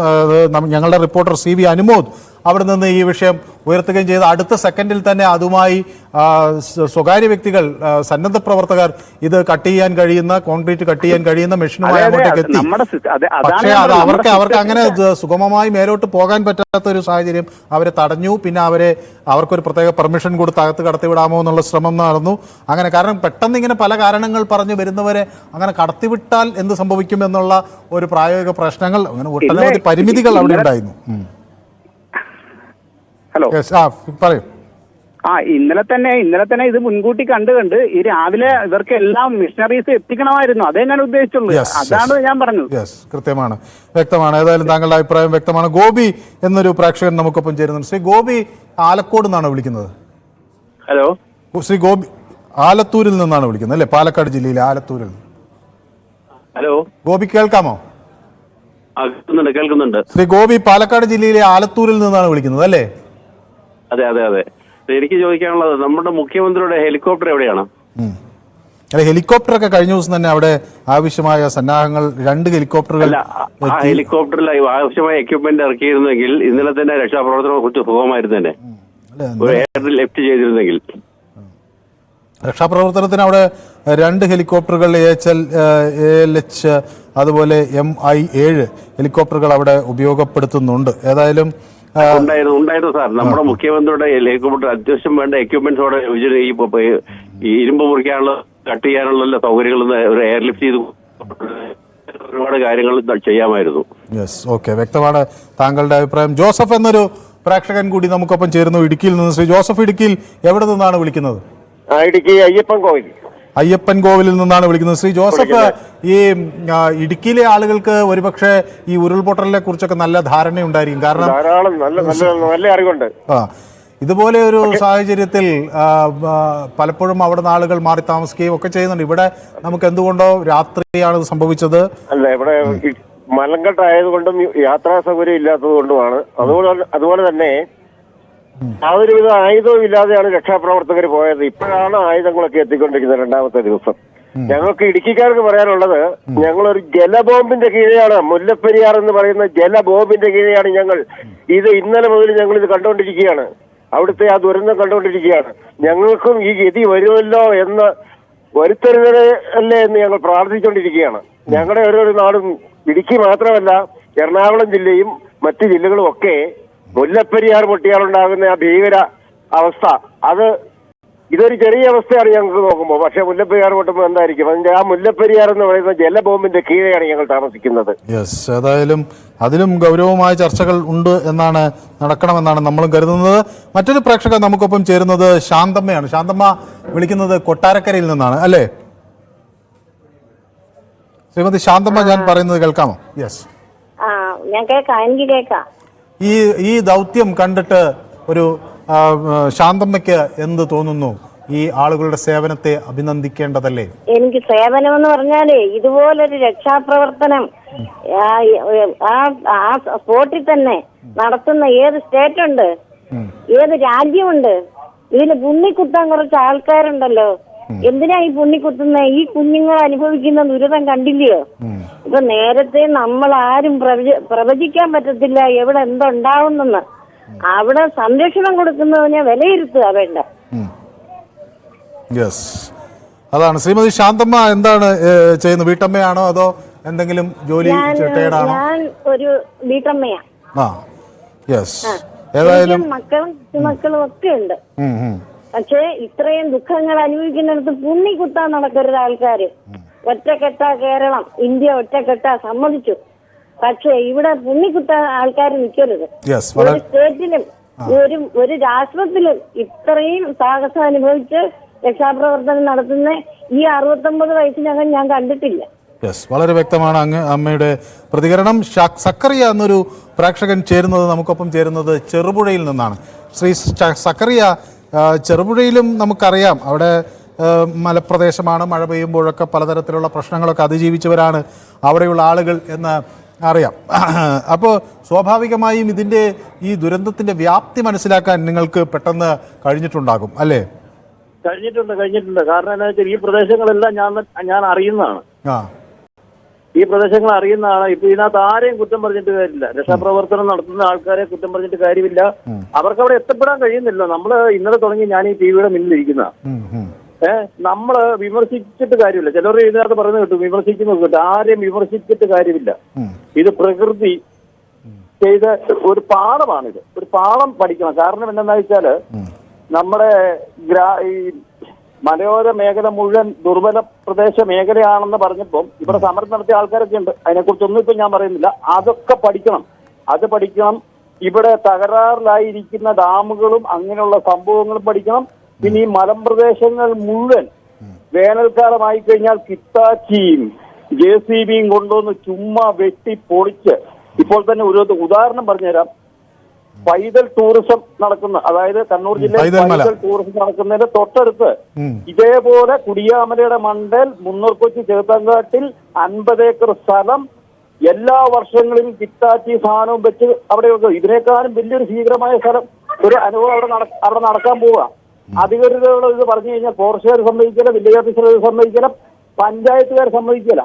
ഞങ്ങളുടെ റിപ്പോർട്ടർ CV അനുമോദ് അവിടെ നിന്ന് ഈ വിഷയം ഉയർത്തുകയും ചെയ്ത് അടുത്ത സെക്കൻഡിൽ തന്നെ അതുമായി സ്വകാര്യ വ്യക്തികൾ, സന്നദ്ധ പ്രവർത്തകർ ഇത് കട്ട് ചെയ്യാൻ കഴിയുന്ന, കോൺക്രീറ്റ് കട്ട് ചെയ്യാൻ കഴിയുന്ന മെഷീനുമായി അങ്ങോട്ടേക്ക് എത്തി. പക്ഷേ അത് അവർക്ക് അങ്ങനെ സുഗമമായി മേലോട്ട് പോകാൻ പറ്റാത്ത ഒരു സാഹചര്യം അവരെ തടഞ്ഞു. പിന്നെ അവർക്കൊരു പ്രത്യേക പെർമിഷൻ കൊടുത്ത് അകത്ത് കടത്തിവിടാമോ എന്നുള്ള ശ്രമം നടന്നു. അങ്ങനെ കാരണം പെട്ടെന്ന് ഇങ്ങനെ പല കാരണങ്ങൾ പറഞ്ഞു വരുന്നവരെ അങ്ങനെ കടത്തിവിട്ടാൽ എന്ത് സംഭവിക്കും എന്നുള്ള ഒരു പ്രായോഗിക പ്രശ്നങ്ങൾ, അങ്ങനെ ഒട്ടനവധി പരിമിതികൾ അവിടെ ഉണ്ടായിരുന്നു. ഹലോ, പറയൂ. ഇന്നലെ തന്നെ ഇത് മുൻകൂട്ടി കണ്ട് ഈ രാവിലെ ഇവർക്ക് എല്ലാം മിഷനറീസ് എത്തിക്കണമായിരുന്നു. അതേ ഞാൻ ഉദ്ദേശിച്ചുള്ളൂ. അതാണ് ഞാൻ പറഞ്ഞത്. കൃത്യമാണ്, വ്യക്തമാണ്. ഏതായാലും താങ്കളുടെ അഭിപ്രായം വ്യക്തമാണ്. ഗോപി എന്നൊരു പ്രേക്ഷകൻ നമുക്കൊപ്പം ചേരുന്നുണ്ട്. ശ്രീ ഗോപി ആലക്കോട് നിന്നാണ് വിളിക്കുന്നത്. ഹലോ, ശ്രീ ഗോപി ആലത്തൂരിൽ നിന്നാണ് വിളിക്കുന്നത് അല്ലേ? പാലക്കാട് ജില്ലയിലെ ആലത്തൂരിൽ. ഹലോ ഗോപി, കേൾക്കാമോ? കേൾക്കുന്നുണ്ട്. ശ്രീ ഗോപി പാലക്കാട് ജില്ലയിലെ ആലത്തൂരിൽ നിന്നാണ് വിളിക്കുന്നത് അല്ലേ? അതെ അതെ അതെ. എനിക്ക് ചോദിക്കാനുള്ളത്, നമ്മുടെ മുഖ്യമന്ത്രിയുടെ ഹെലികോപ്റ്റർ എവിടെയാണ്? ഹെലികോപ്റ്റർ ഒക്കെ കഴിഞ്ഞ ദിവസം തന്നെ അവിടെ ആവശ്യമായ സന്നാഹങ്ങൾ 2 ഹെലികോപ്റ്ററുകൾ ഹെലികോപ്റ്ററിൽ ആവശ്യമായ എക്യുപ്മെന്റ് ഇറക്കിയിരുന്നെങ്കിൽ ഇന്നലെ തന്നെ രക്ഷാപ്രവർത്തനം കുറച്ച് സുഖമായിരുന്നു തന്നെ. എയർ ലിഫ്റ്റ് ചെയ്തിരുന്നെങ്കിൽ. രക്ഷാപ്രവർത്തനത്തിന് അവിടെ 2 ഹെലികോപ്റ്ററുകൾ ALH അതുപോലെ MI-7 ഹെലികോപ്റ്ററുകൾ അവിടെ ഉപയോഗപ്പെടുത്തുന്നുണ്ട്. ഏതായാലും ഉണ്ടായിരുന്നു സാർ. നമ്മുടെ മുഖ്യമന്ത്രിയുടെ ഹെലികോപ്റ്റർ അത്യാവശ്യം വേണ്ട എക്യുപ്മെന്റ്സോടെ ഈ ഇരുമ്പ് മുറിക്കാനുള്ള, കട്ട് ചെയ്യാനുള്ള സൗകര്യങ്ങൾ ഒരു എയർലിഫ്റ്റ് ചെയ്ത് ഒരുപാട് കാര്യങ്ങൾ ചെയ്യാമായിരുന്നു. യെസ്, ഓക്കെ, വ്യക്തമാണ് താങ്കളുടെ അഭിപ്രായം. ജോസഫ് എന്നൊരു പ്രേക്ഷകൻ കൂടി നമുക്കൊപ്പം ചേരുന്നു ഇടുക്കിയിൽ നിന്ന്. ശ്രീ ജോസഫ്, ഇടുക്കിയിൽ എവിടെ നിന്നാണ് വിളിക്കുന്നത്? ഇടുക്കി അയ്യപ്പൻ കോവിലിൽ നിന്നാണ് വിളിക്കുന്നത്. ശ്രീ ജോസഫ്, ഈ ഇടുക്കിയിലെ ആളുകൾക്ക് ഒരുപക്ഷെ ഈ ഉരുൾപൊട്ടലിനെ കുറിച്ചൊക്കെ നല്ല ധാരണയുണ്ടായിരിക്കും. കാരണം നല്ല അറിവുണ്ട്. ഇതുപോലെ ഒരു സാഹചര്യത്തിൽ പലപ്പോഴും അവിടെ ആളുകൾ മാറി താമസിക്കുകയും ഒക്കെ ചെയ്യുന്നുണ്ട്. ഇവിടെ നമുക്ക് എന്തുകൊണ്ടോ രാത്രിയാണ് ഇത് സംഭവിച്ചത്. അല്ല, ഇവിടെ മലങ്കട്ടായതുകൊണ്ടും യാത്രാ സൗകര്യം ഇല്ലാത്തത് കൊണ്ടുമാണ്. അതുപോലെ തന്നെ യാതൊരുവിധ ആയുധവും ഇല്ലാതെയാണ് രക്ഷാപ്രവർത്തകർ പോയത്. ഇപ്പോഴാണ് ആയുധങ്ങളൊക്കെ എത്തിക്കൊണ്ടിരിക്കുന്നത്. രണ്ടാമത്തെ ദിവസം ഞങ്ങൾക്ക് ഇടുക്കിക്കാർക്ക് പറയാനുള്ളത്, ഞങ്ങളൊരു ജലബോംബിന്റെ കീഴെയാണ്, മുല്ലപ്പെരിയാർ എന്ന് പറയുന്ന ജലബോംബിന്റെ കീഴെയാണ് ഞങ്ങൾ. ഇത് ഇന്നലെ മുതൽ ഞങ്ങൾ ഇത് കണ്ടുകൊണ്ടിരിക്കുകയാണ്. അവിടുത്തെ ആ ദുരന്തം കണ്ടുകൊണ്ടിരിക്കുകയാണ്. ഞങ്ങൾക്കും ഈ ഗതി വരുമല്ലോ എന്ന് വരുത്തരുതല്ലേ എന്ന് ഞങ്ങൾ പ്രാർത്ഥിച്ചുകൊണ്ടിരിക്കുകയാണ്. ഞങ്ങളുടെ ഓരോ നാടും, ഇടുക്കി മാത്രമല്ല എറണാകുളം ജില്ലയും മറ്റു ജില്ലകളും ഒക്കെ മുല്ലപ്പെരിയാർ പൊട്ടിയാലുണ്ടാകുന്ന ആ ഭീകര അവസ്ഥ, ഇതൊരു ചെറിയ അവസ്ഥയാണ് ഞങ്ങൾക്ക് നോക്കുമ്പോൾ. പക്ഷെ മുല്ലപ്പെരിയാർ പൊട്ടുമ്പോൾ എന്തായിരിക്കും? അതിന്റെ ആ മുല്ലപ്പെരിയാർ എന്ന് പറയുന്ന ജലബോംബിന്റെ കീഴെയാണ് ഞങ്ങൾ താമസിക്കുന്നത്. യെസ്, ഏതായാലും അതിലും ഗൗരവമായ ചർച്ചകൾ ഉണ്ട് എന്നാണ്, നടക്കണമെന്നാണ് നമ്മളും കരുതുന്നത്. മറ്റൊരു പ്രേക്ഷകർ നമുക്കൊപ്പം ചേരുന്നത് ശാന്തമ്മയാണ്. ശാന്തമ്മ വിളിക്കുന്നത് കൊട്ടാരക്കരയിൽ നിന്നാണ് അല്ലേ? ശ്രീമതി ശാന്തമ്മ, ഞാൻ പറയുന്നത് കേൾക്കാമോ? യെസ്, ഞാൻ കേൾക്കാം, എനിക്ക് കേൾക്കാം. ഈ ദൗത്യം കണ്ടിട്ട് ഒരു ശാന്തമ്മയ്ക്ക് എന്ത് തോന്നുന്നു? ഈ ആളുകളുടെ സേവനത്തെ അഭിനന്ദിക്കേണ്ടതല്ലേ? എനിക്ക് സേവനം എന്ന് പറഞ്ഞാലേ ഇതുപോലൊരു രക്ഷാപ്രവർത്തനം ആ സ്പോട്ടിൽ തന്നെ നടത്തുന്ന ഏത് സ്റ്റേറ്റ് ഉണ്ട്, ഏത് രാജ്യമുണ്ട്? ഇതിന് പുണ്ണിക്കുത്താൻ കുറച്ച് ആൾക്കാരുണ്ടല്ലോ. എന്തിനാ ഈ പുണ്ണിക്കുത്തുന്ന? ഈ കുഞ്ഞുങ്ങൾ അനുഭവിക്കുന്ന ദുരിതം കണ്ടില്ലയോ? ഇപ്പൊ നേരത്തെ നമ്മൾ ആരും പ്രവചിക്കാൻ പറ്റത്തില്ല എവിടെ എന്തുണ്ടാവുന്നെന്ന്. അവിടെ സംരക്ഷണം കൊടുക്കുന്നതിനെ വിലയിരുത്തുക വേണ്ട. യെസ്, അതാണ്. ശ്രീമതി ശാന്തമ്മ എന്താണ് ചെയ്യുന്നത്? വീട്ടമ്മയാണോ അതോ എന്തെങ്കിലും ജോലി? ഞാൻ ഒരു വീട്ടമ്മയാണ്. യെസ്, ഏതായാലും മക്കളും ഒക്കെ ഉണ്ട്. പക്ഷേ ഇത്രയും ദുഃഖങ്ങൾ അനുഭവിക്കുന്നിടത്ത് പുണ്ണി കുത്താൻ നടക്കരുത് ആൾക്കാര്. ഒറ്റക്കെട്ടാ കേരളം, ഇന്ത്യ ഒറ്റക്കെട്ടാ, സമ്മതിച്ചു. പക്ഷേ ഇവിടെ പുണ്ണിക്കുത്താൻ ആൾക്കാർ നിൽക്കരുത്. ഒരു സ്റ്റേറ്റിലും ഒരു രാഷ്ട്രത്തിലും ഇത്രയും സാഹസം അനുഭവിച്ച് രക്ഷാപ്രവർത്തനം നടത്തുന്ന ഈ 69 വയസ്സിനകം ഞാൻ കണ്ടിട്ടില്ല. യെസ്, വളരെ വ്യക്തമാണ് അമ്മയുടെ പ്രതികരണം. സക്കറിയ എന്നൊരു പ്രേക്ഷകൻ ചേരുന്നത്, നമുക്കൊപ്പം ചേരുന്നത് ചെറുപുഴയിൽ നിന്നാണ്. ശ്രീ സക്കറിയ, ചെറുപുഴയിലും നമുക്കറിയാം അവിടെ മലപ്രദേശമാണ്. മഴ പെയ്യുമ്പോഴൊക്കെ പലതരത്തിലുള്ള പ്രശ്നങ്ങളൊക്കെ അതിജീവിച്ചവരാണ് അവിടെയുള്ള ആളുകൾ എന്ന് അറിയാം. അപ്പോൾ സ്വാഭാവികമായും ഈ ദുരന്തത്തിന്റെ വ്യാപ്തി മനസ്സിലാക്കാൻ നിങ്ങൾക്ക് പെട്ടെന്ന് കഴിഞ്ഞിട്ടുണ്ടാകും അല്ലേ? കഴിഞ്ഞിട്ടുണ്ട്. കാരണം എന്താ വെച്ചാൽ ഈ പ്രദേശങ്ങളെല്ലാം ഞാൻ അറിയുന്നതാണ്. ഈ പ്രദേശങ്ങൾ അറിയുന്നതാണ്. ഇപ്പൊ ഇതിനകത്ത് ആരെയും കുറ്റം പറഞ്ഞിട്ട് കാര്യമില്ല. രക്ഷാപ്രവർത്തനം നടത്തുന്ന ആൾക്കാരെ കുറ്റം പറഞ്ഞിട്ട് കാര്യമില്ല. അവർക്ക് അവിടെ എത്തപ്പെടാൻ കഴിയുന്നില്ല. നമ്മള് ഇന്നലെ തുടങ്ങി ഞാൻ ഈ ടിവിയുടെ മുന്നിലിരിക്കുന്ന നമ്മള് വിമർശിച്ചിട്ട് കാര്യമില്ല. ചിലർ ഇതിനകത്ത് പറയുന്നത് കേട്ടു, വിമർശിക്കുന്നത് കേട്ടു. ആരെയും വിമർശിച്ചിട്ട് കാര്യമില്ല. ഇത് പ്രകൃതി ചെയ്ത ഒരു പാഠമാണിത്. ഒരു പാഠം പഠിക്കണം. കാരണം എന്താണെന്ന് വെച്ചാല് നമ്മുടെ ഈ മലയോര മേഖല മുഴുവൻ ദുർബല പ്രദേശ മേഖലയാണെന്ന് പറഞ്ഞപ്പം ഇവിടെ സമരം നടത്തിയ ആൾക്കാരൊക്കെ ഉണ്ട്. അതിനെക്കുറിച്ചൊന്നും ഇപ്പൊ ഞാൻ പറയുന്നില്ല. അതൊക്കെ പഠിക്കണം. അത് പഠിക്കണം. ഇവിടെ തകരാറിലായിരിക്കുന്ന ഡാമുകളും അങ്ങനെയുള്ള സംഭവങ്ങളും പഠിക്കണം. പിന്നെ ഈ മലമ്പ്രദേശങ്ങൾ മുഴുവൻ വേനൽക്കാലമായി കഴിഞ്ഞാൽ കിത്താച്ചിയും JCBയും കൊണ്ടുവന്ന് ചുമ്മാ വെട്ടി പൊളിച്ച്, ഇപ്പോൾ തന്നെ ഒരു ഉദാഹരണം പറഞ്ഞുതരാം. പൈതൽ ടൂറിസം നടക്കുന്ന, അതായത് കണ്ണൂർ ജില്ലയിൽ പൈതൽ ടൂറിസം നടക്കുന്നതിന്റെ തൊട്ടടുത്ത് ഇതേപോലെ കുടിയാമലയുടെ മണ്ടൽ മുന്നൂർക്കൊച്ചി ചേർത്തങ്കാട്ടിൽ 50 ഏക്കർ സ്ഥലം എല്ലാ വർഷങ്ങളിലും കിത്താച്ചി സാധനവും വെച്ച് അവിടെ ഇതിനേക്കാളും വലിയൊരു ഭീകരമായ സ്ഥലം ഒരു അനുഭവം അവിടെ നടക്കാൻ പോവുക. അധികൃതരോട് ഇത് പറഞ്ഞു കഴിഞ്ഞാൽ ഫോറസ്റ്റുകാർ സമ്മതിക്കില്ല, വില്ലേജ് ഓഫീസർ സമ്മതിക്കില്ല, പഞ്ചായത്തുകാർ സമ്മതിക്കില്ല.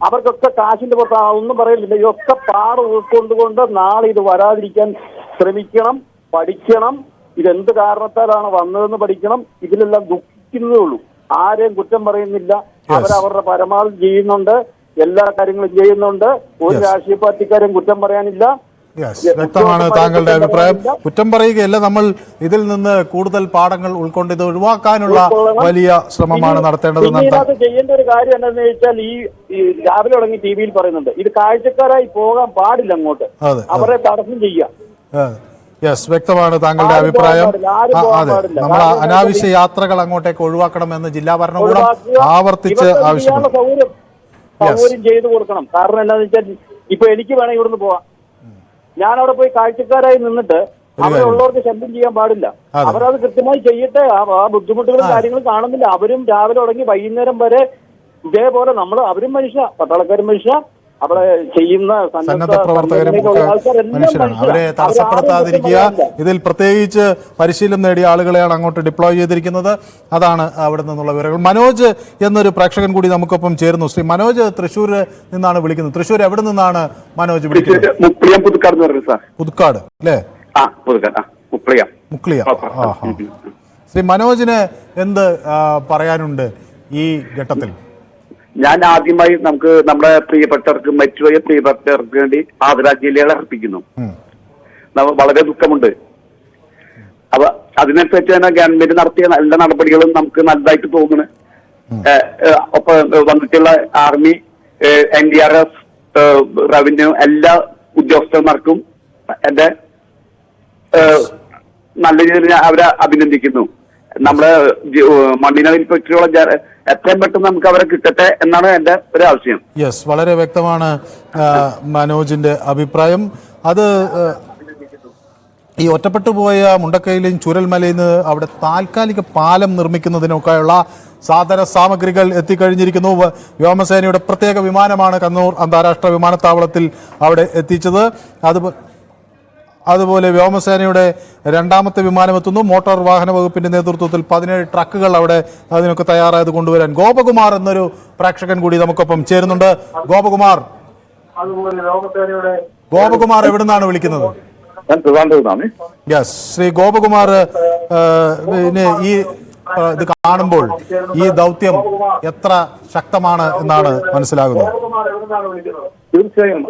അവർക്കൊക്കെ കാശിന്റെ പുറത്ത് ഒന്നും പറയുന്നില്ല. ഇതൊക്കെ പാഠം ഉൾക്കൊണ്ടുകൊണ്ട് നാളെ ഇത് വരാതിരിക്കാൻ ശ്രമിക്കണം, പഠിക്കണം. ഇതെന്ത് കാരണത്താലാണ് വന്നതെന്ന് പഠിക്കണം. ഇതിലെല്ലാം ദുഃഖിക്കുന്നതേ ഉള്ളൂ. ആരെയും കുറ്റം പറയുന്നില്ല. അവരവരുടെ പരമാവധി ചെയ്യുന്നുണ്ട്, എല്ലാ കാര്യങ്ങളും ചെയ്യുന്നുണ്ട്. ഒരു രാഷ്ട്രീയ പാർട്ടിക്കാരെയും കുറ്റം പറയാനില്ല. വ്യക്തമാണ് താങ്കളുടെ അഭിപ്രായം. കുറ്റം പറയുകയല്ല, നമ്മൾ ഇതിൽ നിന്ന് കൂടുതൽ പാഠങ്ങൾ ഉൾക്കൊണ്ട് ഇത് ഒഴിവാക്കാനുള്ള വലിയ ശ്രമമാണ് നടത്തേണ്ടത്. ചെയ്യേണ്ട ഒരു കാര്യം എന്താണെന്ന് വെച്ചാൽ ഈ രാവിലെ തുടങ്ങി ടിവിയിൽ പറയുന്നുണ്ട്, ഇത് കാഴ്ചക്കാരായി പോകാൻ പാടില്ല, അങ്ങോട്ട് അവരെ തടസ്സം ചെയ്യാം. യെസ്, വ്യക്തമാണ് താങ്കളുടെ അഭിപ്രായം. അതെ, നമ്മൾ അനാവശ്യ യാത്രകൾ അങ്ങോട്ടേക്ക് ഒഴിവാക്കണമെന്ന് ജില്ലാ ഭരണകൂടം ആവർത്തിച്ച് ആവശ്യപ്പെട്ടു. സൗകര്യം ചെയ്തു കൊടുക്കണം. കാരണം എന്താണെന്ന് വെച്ചാൽ ഇപ്പൊ എനിക്ക് വേണമെങ്കിൽ ഇവിടുന്ന് പോവാം. ഞാൻ അവിടെ പോയി കാഴ്ചക്കാരായി നിന്നിട്ട് അവിടെ ഉള്ളവർക്ക് ശല്യം ചെയ്യാൻ പാടില്ല. അവരത് കൃത്യമായി ചെയ്യട്ടെ. ആ ബുദ്ധിമുട്ടുകളും കാര്യങ്ങളും കാണുന്നില്ല. അവരും രാവിലെ തുടങ്ങി വൈകുന്നേരം വരെ ഇതേപോലെ അവരും മനുഷ്യ, പട്ടാളക്കാരും മനുഷ്യ, അവിടെ ചെയ്യുന്ന സന്നദ്ധ പ്രവർത്തകരും മനുഷ്യരാണ്. അവരെ തടസ്സപ്പെടുത്താതിരിക്കുക. ഇതിൽ പ്രത്യേകിച്ച് പരിശീലനം നേടിയ ആളുകളെയാണ് അങ്ങോട്ട് ഡിപ്ലോയ് ചെയ്തിരിക്കുന്നത്. അതാണ് അവിടെ നിന്നുള്ള വിവരങ്ങൾ. മനോജ് എന്നൊരു പ്രേക്ഷകൻ കൂടി നമുക്കൊപ്പം ചേരുന്നു. ശ്രീ മനോജ് തൃശ്ശൂർ നിന്നാണ് വിളിക്കുന്നത്. തൃശ്ശൂർ എവിടെ നിന്നാണ് മനോജ് വിളിക്കുന്നത്? പുതുക്കാട് അല്ലേ? മുക്ലിയ. ശ്രീ മനോജിന് എന്ത് പറയാനുണ്ട് ഈ ഘട്ടത്തിൽ? ഞാൻ ആദ്യമായി നമ്മുടെ പ്രിയപ്പെട്ടവർക്ക് മറ്റുപോയ പ്രിയപ്പെട്ടവർക്ക് വേണ്ടി ആദരാഞ്ജലികൾ അർപ്പിക്കുന്നു. വളരെ ദുഃഖമുണ്ട്. അപ്പൊ അതിനനുസരിച്ച് തന്നെ ഗവൺമെന്റ് നടത്തിയ എല്ലാ നടപടികളും നമുക്ക് നല്ലതായിട്ട് തോന്നുന്നു. ഒപ്പം വന്നിട്ടുള്ള ആർമി, NDRF, റവന്യൂ എല്ലാ ഉദ്യോഗസ്ഥന്മാർക്കും എന്റെ നല്ല രീതിയിൽ അവരെ അഭിനന്ദിക്കുന്നു. നമ്മുടെ മണ്ണിനെ പറ്റിയുള്ള എത്രയും പെട്ടെന്ന് നമുക്ക് അവരെ കിട്ടട്ടെ എന്നാണ് എന്റെ ഒരു ആവശ്യം. യെസ്, വളരെ വ്യക്തമാണ് മനോജിന്റെ അഭിപ്രായം. അത് ഈ ഒറ്റപ്പെട്ടു പോയ മുണ്ടക്കയിലെയും ചൂരൽമലയിൽ നിന്ന് അവിടെ താൽക്കാലിക പാലം നിർമ്മിക്കുന്നതിനൊക്കെയുള്ള സാധന സാമഗ്രികൾ എത്തിക്കഴിഞ്ഞിരിക്കുന്നു. വ്യോമസേനയുടെ പ്രത്യേക വിമാനമാണ് കണ്ണൂർ അന്താരാഷ്ട്ര വിമാനത്താവളത്തിൽ അവിടെ എത്തിച്ചത്. അതുപോലെ വ്യോമസേനയുടെ രണ്ടാമത്തെ വിമാനം എത്തുന്നു. മോട്ടോർ വാഹന വകുപ്പിന്റെ നേതൃത്വത്തിൽ 17 ട്രക്കുകൾ അവിടെ അതിനൊക്കെ തയ്യാറായത് കൊണ്ടുവരാൻ. ഗോപകുമാർ എന്നൊരു പ്രേക്ഷകൻ കൂടി നമുക്കൊപ്പം ചേരുന്നുണ്ട്. ഗോപകുമാർ എവിടെ നിന്നാണ് വിളിക്കുന്നത്? യെസ്, ശ്രീ ഗോപകുമാർ, ഈ ഇത് കാണുമ്പോൾ ഈ ദൗത്യം എത്ര ശക്തമാണ് എന്നാണ് മനസ്സിലാകുന്നത്? തീർച്ചയായും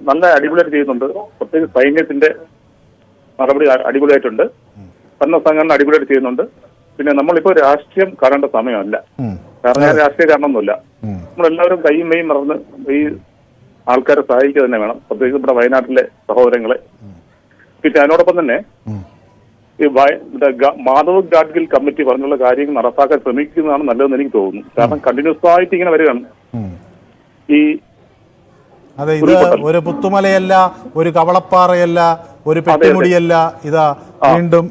നല്ല അടിപൊളിയായിട്ട് ചെയ്യുന്നുണ്ട്. പ്രത്യേകിച്ച് സൈന്യത്തിന്റെ നടപടി അടിപൊളിയായിട്ടുണ്ട്. ഭരണസംഘടന അടിപൊളിയായിട്ട് ചെയ്യുന്നുണ്ട്. പിന്നെ നമ്മളിപ്പോ രാഷ്ട്രീയം കാണേണ്ട സമയമല്ല. കാരണം ഞാൻ രാഷ്ട്രീയ കാരണമൊന്നുമില്ല. നമ്മളെല്ലാവരും കൈയും മെയ്യും മറന്ന് ഈ ആൾക്കാരെ സഹായിക്കുക തന്നെ വേണം. പ്രത്യേകിച്ച് നമ്മുടെ വയനാട്ടിലെ സഹോദരങ്ങളെ. പിന്നെ അതിനോടൊപ്പം തന്നെ ഈ മാധവ് ഗാഡ്ഗിൽ കമ്മിറ്റി പറഞ്ഞുള്ള കാര്യങ്ങൾ നടപ്പാക്കാൻ ശ്രമിക്കുന്നതാണ് നല്ലതെന്ന് എനിക്ക് തോന്നുന്നു. കാരണം കണ്ടിന്യൂസ് ആയിട്ട് ഇങ്ങനെ വരികയാണ് ഈ. അതെ, ഇത് ഒരു പുത്തുമലയല്ല, ഒരു കവളപ്പാറയല്ല, ഒരു പെട്ടിമുടിയല്ല. ഇതാ വീണ്ടും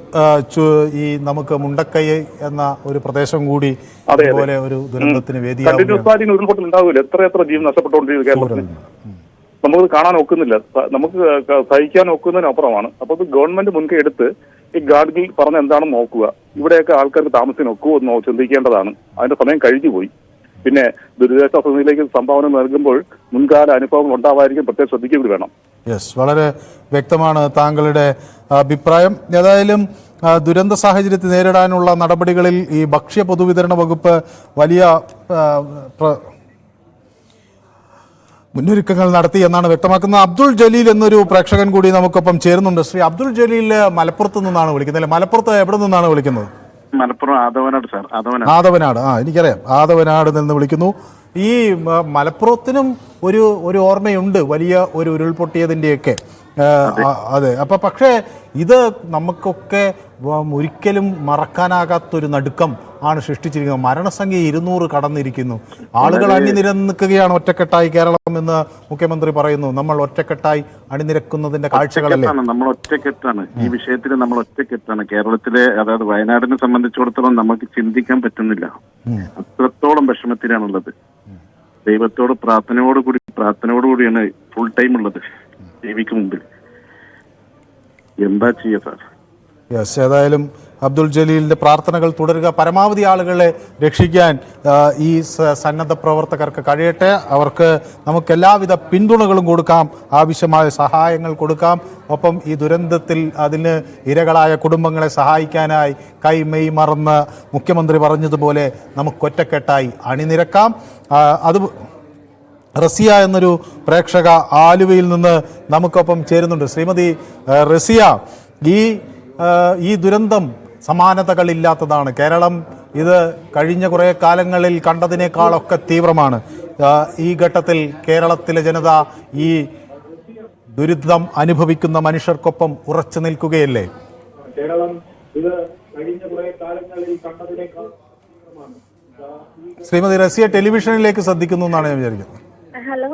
ഈ നമുക്ക് മുണ്ടക്കൈ എന്ന ഒരു പ്രദേശം കൂടി അതുപോലെ ഒരു ദുരന്തത്തിന് വേദിയാവുകയാണ്. ഉരുൾപൊട്ടൽ ഉണ്ടാവില്ല. എത്ര ജീവൻ നഷ്ടപ്പെട്ടുകൊണ്ടിരിക്കുന്ന കേരളത്തിൽ നമുക്ക് കാണാൻ ഒക്കുന്നില്ല. നമുക്ക് സഹിക്കാൻ ഒക്കുന്നതിനപ്പുറമാണ്. അപ്പൊ ഇത് ഗവൺമെന്റ് മുൻകൈ എടുത്ത് ഈ ഗാഡ്ഗിൽ പറഞ്ഞ എന്താണെന്ന് നോക്കുക. ഇവിടെയൊക്കെ ആൾക്കാർക്ക് താമസിക്കാൻ ഒക്കുമോ എന്ന് ചിന്തിക്കേണ്ടതാണ്. അതിന്റെ സമയം കഴിഞ്ഞു പോയി. പിന്നെ ദുരിതാശ്വാസ നിധിയിലേക്ക് സംഭാവന നൽകുമ്പോൾ മുൻകാല അനുഭവം ഉണ്ടാവാതിരിക്കും പ്രത്യേകം ശ്രദ്ധിക്കുക വേണം. യെസ്, വളരെ വ്യക്തമാണ് താങ്കളുടെ അഭിപ്രായം. ഏതായാലും ദുരന്ത സാഹചര്യത്തെ നേരിടാനുള്ള നടപടികളിൽ ഈ ഭക്ഷ്യ പൊതുവിതരണ വകുപ്പ് വലിയ മുന്നൊരുക്കങ്ങൾ നടത്തി എന്നാണ് വ്യക്തമാക്കുന്നത്. അബ്ദുൾ ജലീൽ എന്നൊരു പ്രേക്ഷകൻ കൂടി നമുക്കൊപ്പം ചേരുന്നുണ്ട്. ശ്രീ അബ്ദുൾ ജലീൽ മലപ്പുറത്ത് നിന്നാണ് വിളിക്കുന്നത് അല്ലെ? മലപ്പുറത്ത് എവിടെ നിന്നാണ് വിളിക്കുന്നത്? മലപ്പുറം ആദവനാട് സാർ. ആദവനാട്. എനിക്കറിയാം, ആദവനാട് നിന്ന് വിളിക്കുന്നു. ഈ മലപ്പുറത്തിനും ഒരു ഓർമ്മയുണ്ട് വലിയ ഒരു ഉരുൾപൊട്ടിയതിൻ്റെയൊക്കെ. അതെ, അപ്പൊ പക്ഷേ ഇത് നമുക്കൊക്കെ ഒരിക്കലും മറക്കാനാകാത്തൊരു നടുക്കം ആണ് സൃഷ്ടിച്ചിരിക്കുന്നത്. മരണസംഖ്യ 200 കടന്നിരിക്കുന്നു. ആളുകൾ അണിനിരക്കുകയാണ് ഒറ്റക്കെട്ടായി കേരളം എന്ന് മുഖ്യമന്ത്രി പറയുന്നു. നമ്മൾ ഒറ്റക്കെട്ടായി അണിനിരക്കുന്നതിന്റെ കാഴ്ചകളല്ലേ? നമ്മൾ ഒറ്റക്കെട്ടാണ് ഈ വിഷയത്തിൽ. നമ്മൾ ഒറ്റക്കെട്ടാണ്. കേരളത്തിലെ, അതായത് വയനാടിനെ സംബന്ധിച്ചിടത്തോളം നമുക്ക് ചിന്തിക്കാൻ പറ്റുന്നില്ല. അത്രത്തോളം വിഷമത്തിലാണുള്ളത്. ദൈവത്തോട് പ്രാർത്ഥനയോടുകൂടിയാണ് ഫുൾ ടൈം ഉള്ളത് ടിവിക്ക് മുമ്പിൽ. എന്താ ചെയ്യുക സാർ? യെസ്, ഏതായാലും അബ്ദുൾ ജലീലിന്റെ പ്രാർത്ഥനകൾ തുടരുക. പരമാവധി ആളുകളെ രക്ഷിക്കാൻ ഈ സന്നദ്ധ പ്രവർത്തകർക്ക് കഴിയട്ടെ. അവർക്ക് നമുക്ക് എല്ലാവിധ പിന്തുണകളും കൊടുക്കാം, ആവശ്യമായ സഹായങ്ങൾ കൊടുക്കാം. ഒപ്പം ഈ ദുരന്തത്തിൽ അതിന് ഇരകളായ കുടുംബങ്ങളെ സഹായിക്കാനായി കൈമെയ് മറന്ന് മുഖ്യമന്ത്രി പറഞ്ഞതുപോലെ നമുക്കൊറ്റക്കെട്ടായി അണിനിരക്കാം. അത് റസിയ എന്നൊരു പ്രേക്ഷക ആലുവയിൽ നിന്ന് നമുക്കൊപ്പം ചേരുന്നുണ്ട്. ശ്രീമതി റസിയ, ഈ ദുരന്തം സമാനതകളില്ലാത്തതാണ്. കേരളം ഇത് കഴിഞ്ഞ കുറേ കാലങ്ങളിൽ കണ്ടതിനേക്കാളൊക്കെ തീവ്രമാണ്. ഈ ഘട്ടത്തിൽ കേരളത്തിലെ ജനത ഈ ദുരിതം അനുഭവിക്കുന്ന മനുഷ്യർക്കൊപ്പം ഉറച്ചു നിൽക്കുകയല്ലേ? കേരളം ഇത് കഴിഞ്ഞ കുറേ കാലങ്ങളിൽ കണ്ടതിനേക്കാൾ. ശ്രീമതി റസിയ ടെലിവിഷനിലേക്ക് ശ്രദ്ധിക്കുന്നു എന്നാണ് ഞാൻ വിചാരിക്കുന്നത്. ഹലോ,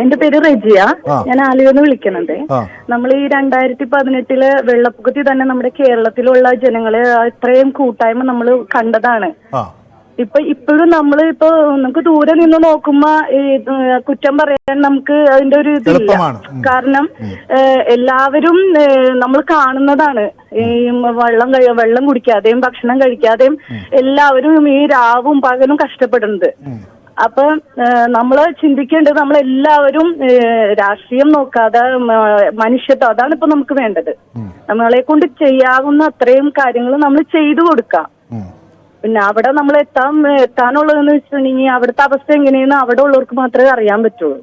എന്റെ പേര് റെജിയ. ഞാൻ ആലുവന്ന് വിളിക്കുന്നുണ്ട്. നമ്മൾ ഈ 2018 വെള്ളപ്പൊക്കത്തിൽ തന്നെ നമ്മുടെ കേരളത്തിലുള്ള ജനങ്ങളെ ഇത്രയും കൂട്ടായ്മ നമ്മൾ കണ്ടതാണ്. ഇപ്പോഴും നമുക്ക് ദൂരെ നിന്ന് നോക്കുമ്പോ ഈ കുറ്റം പറയാൻ നമുക്ക് അതിന്റെ ഒരു ഇതില്ല. കാരണം എല്ലാവരും നമ്മൾ കാണുന്നതാണ്. ഈ വെള്ളം കുടിക്കാതെയും ഭക്ഷണം കഴിക്കാതെയും എല്ലാവരും ഈ രാവും പകലും കഷ്ടപ്പെടുന്നത്. അപ്പൊ നമ്മള് ചിന്തിക്കേണ്ടത് നമ്മളെല്ലാവരും രാഷ്ട്രീയം നോക്കാതെ മനുഷ്യത്വം, അതാണ് ഇപ്പൊ നമുക്ക് വേണ്ടത്. നമ്മളെ കൊണ്ട് ചെയ്യാവുന്ന അത്രയും കാര്യങ്ങൾ നമ്മൾ ചെയ്തു കൊടുക്കാം. പിന്നെ അവിടെ നമ്മൾ എത്താനുള്ളതെന്ന് വെച്ചിട്ടുണ്ടെങ്കിൽ അവിടുത്തെ അവസ്ഥ എങ്ങനെയെന്ന് അവിടെ ഉള്ളവർക്ക് മാത്രമേ അറിയാൻ പറ്റുള്ളൂ.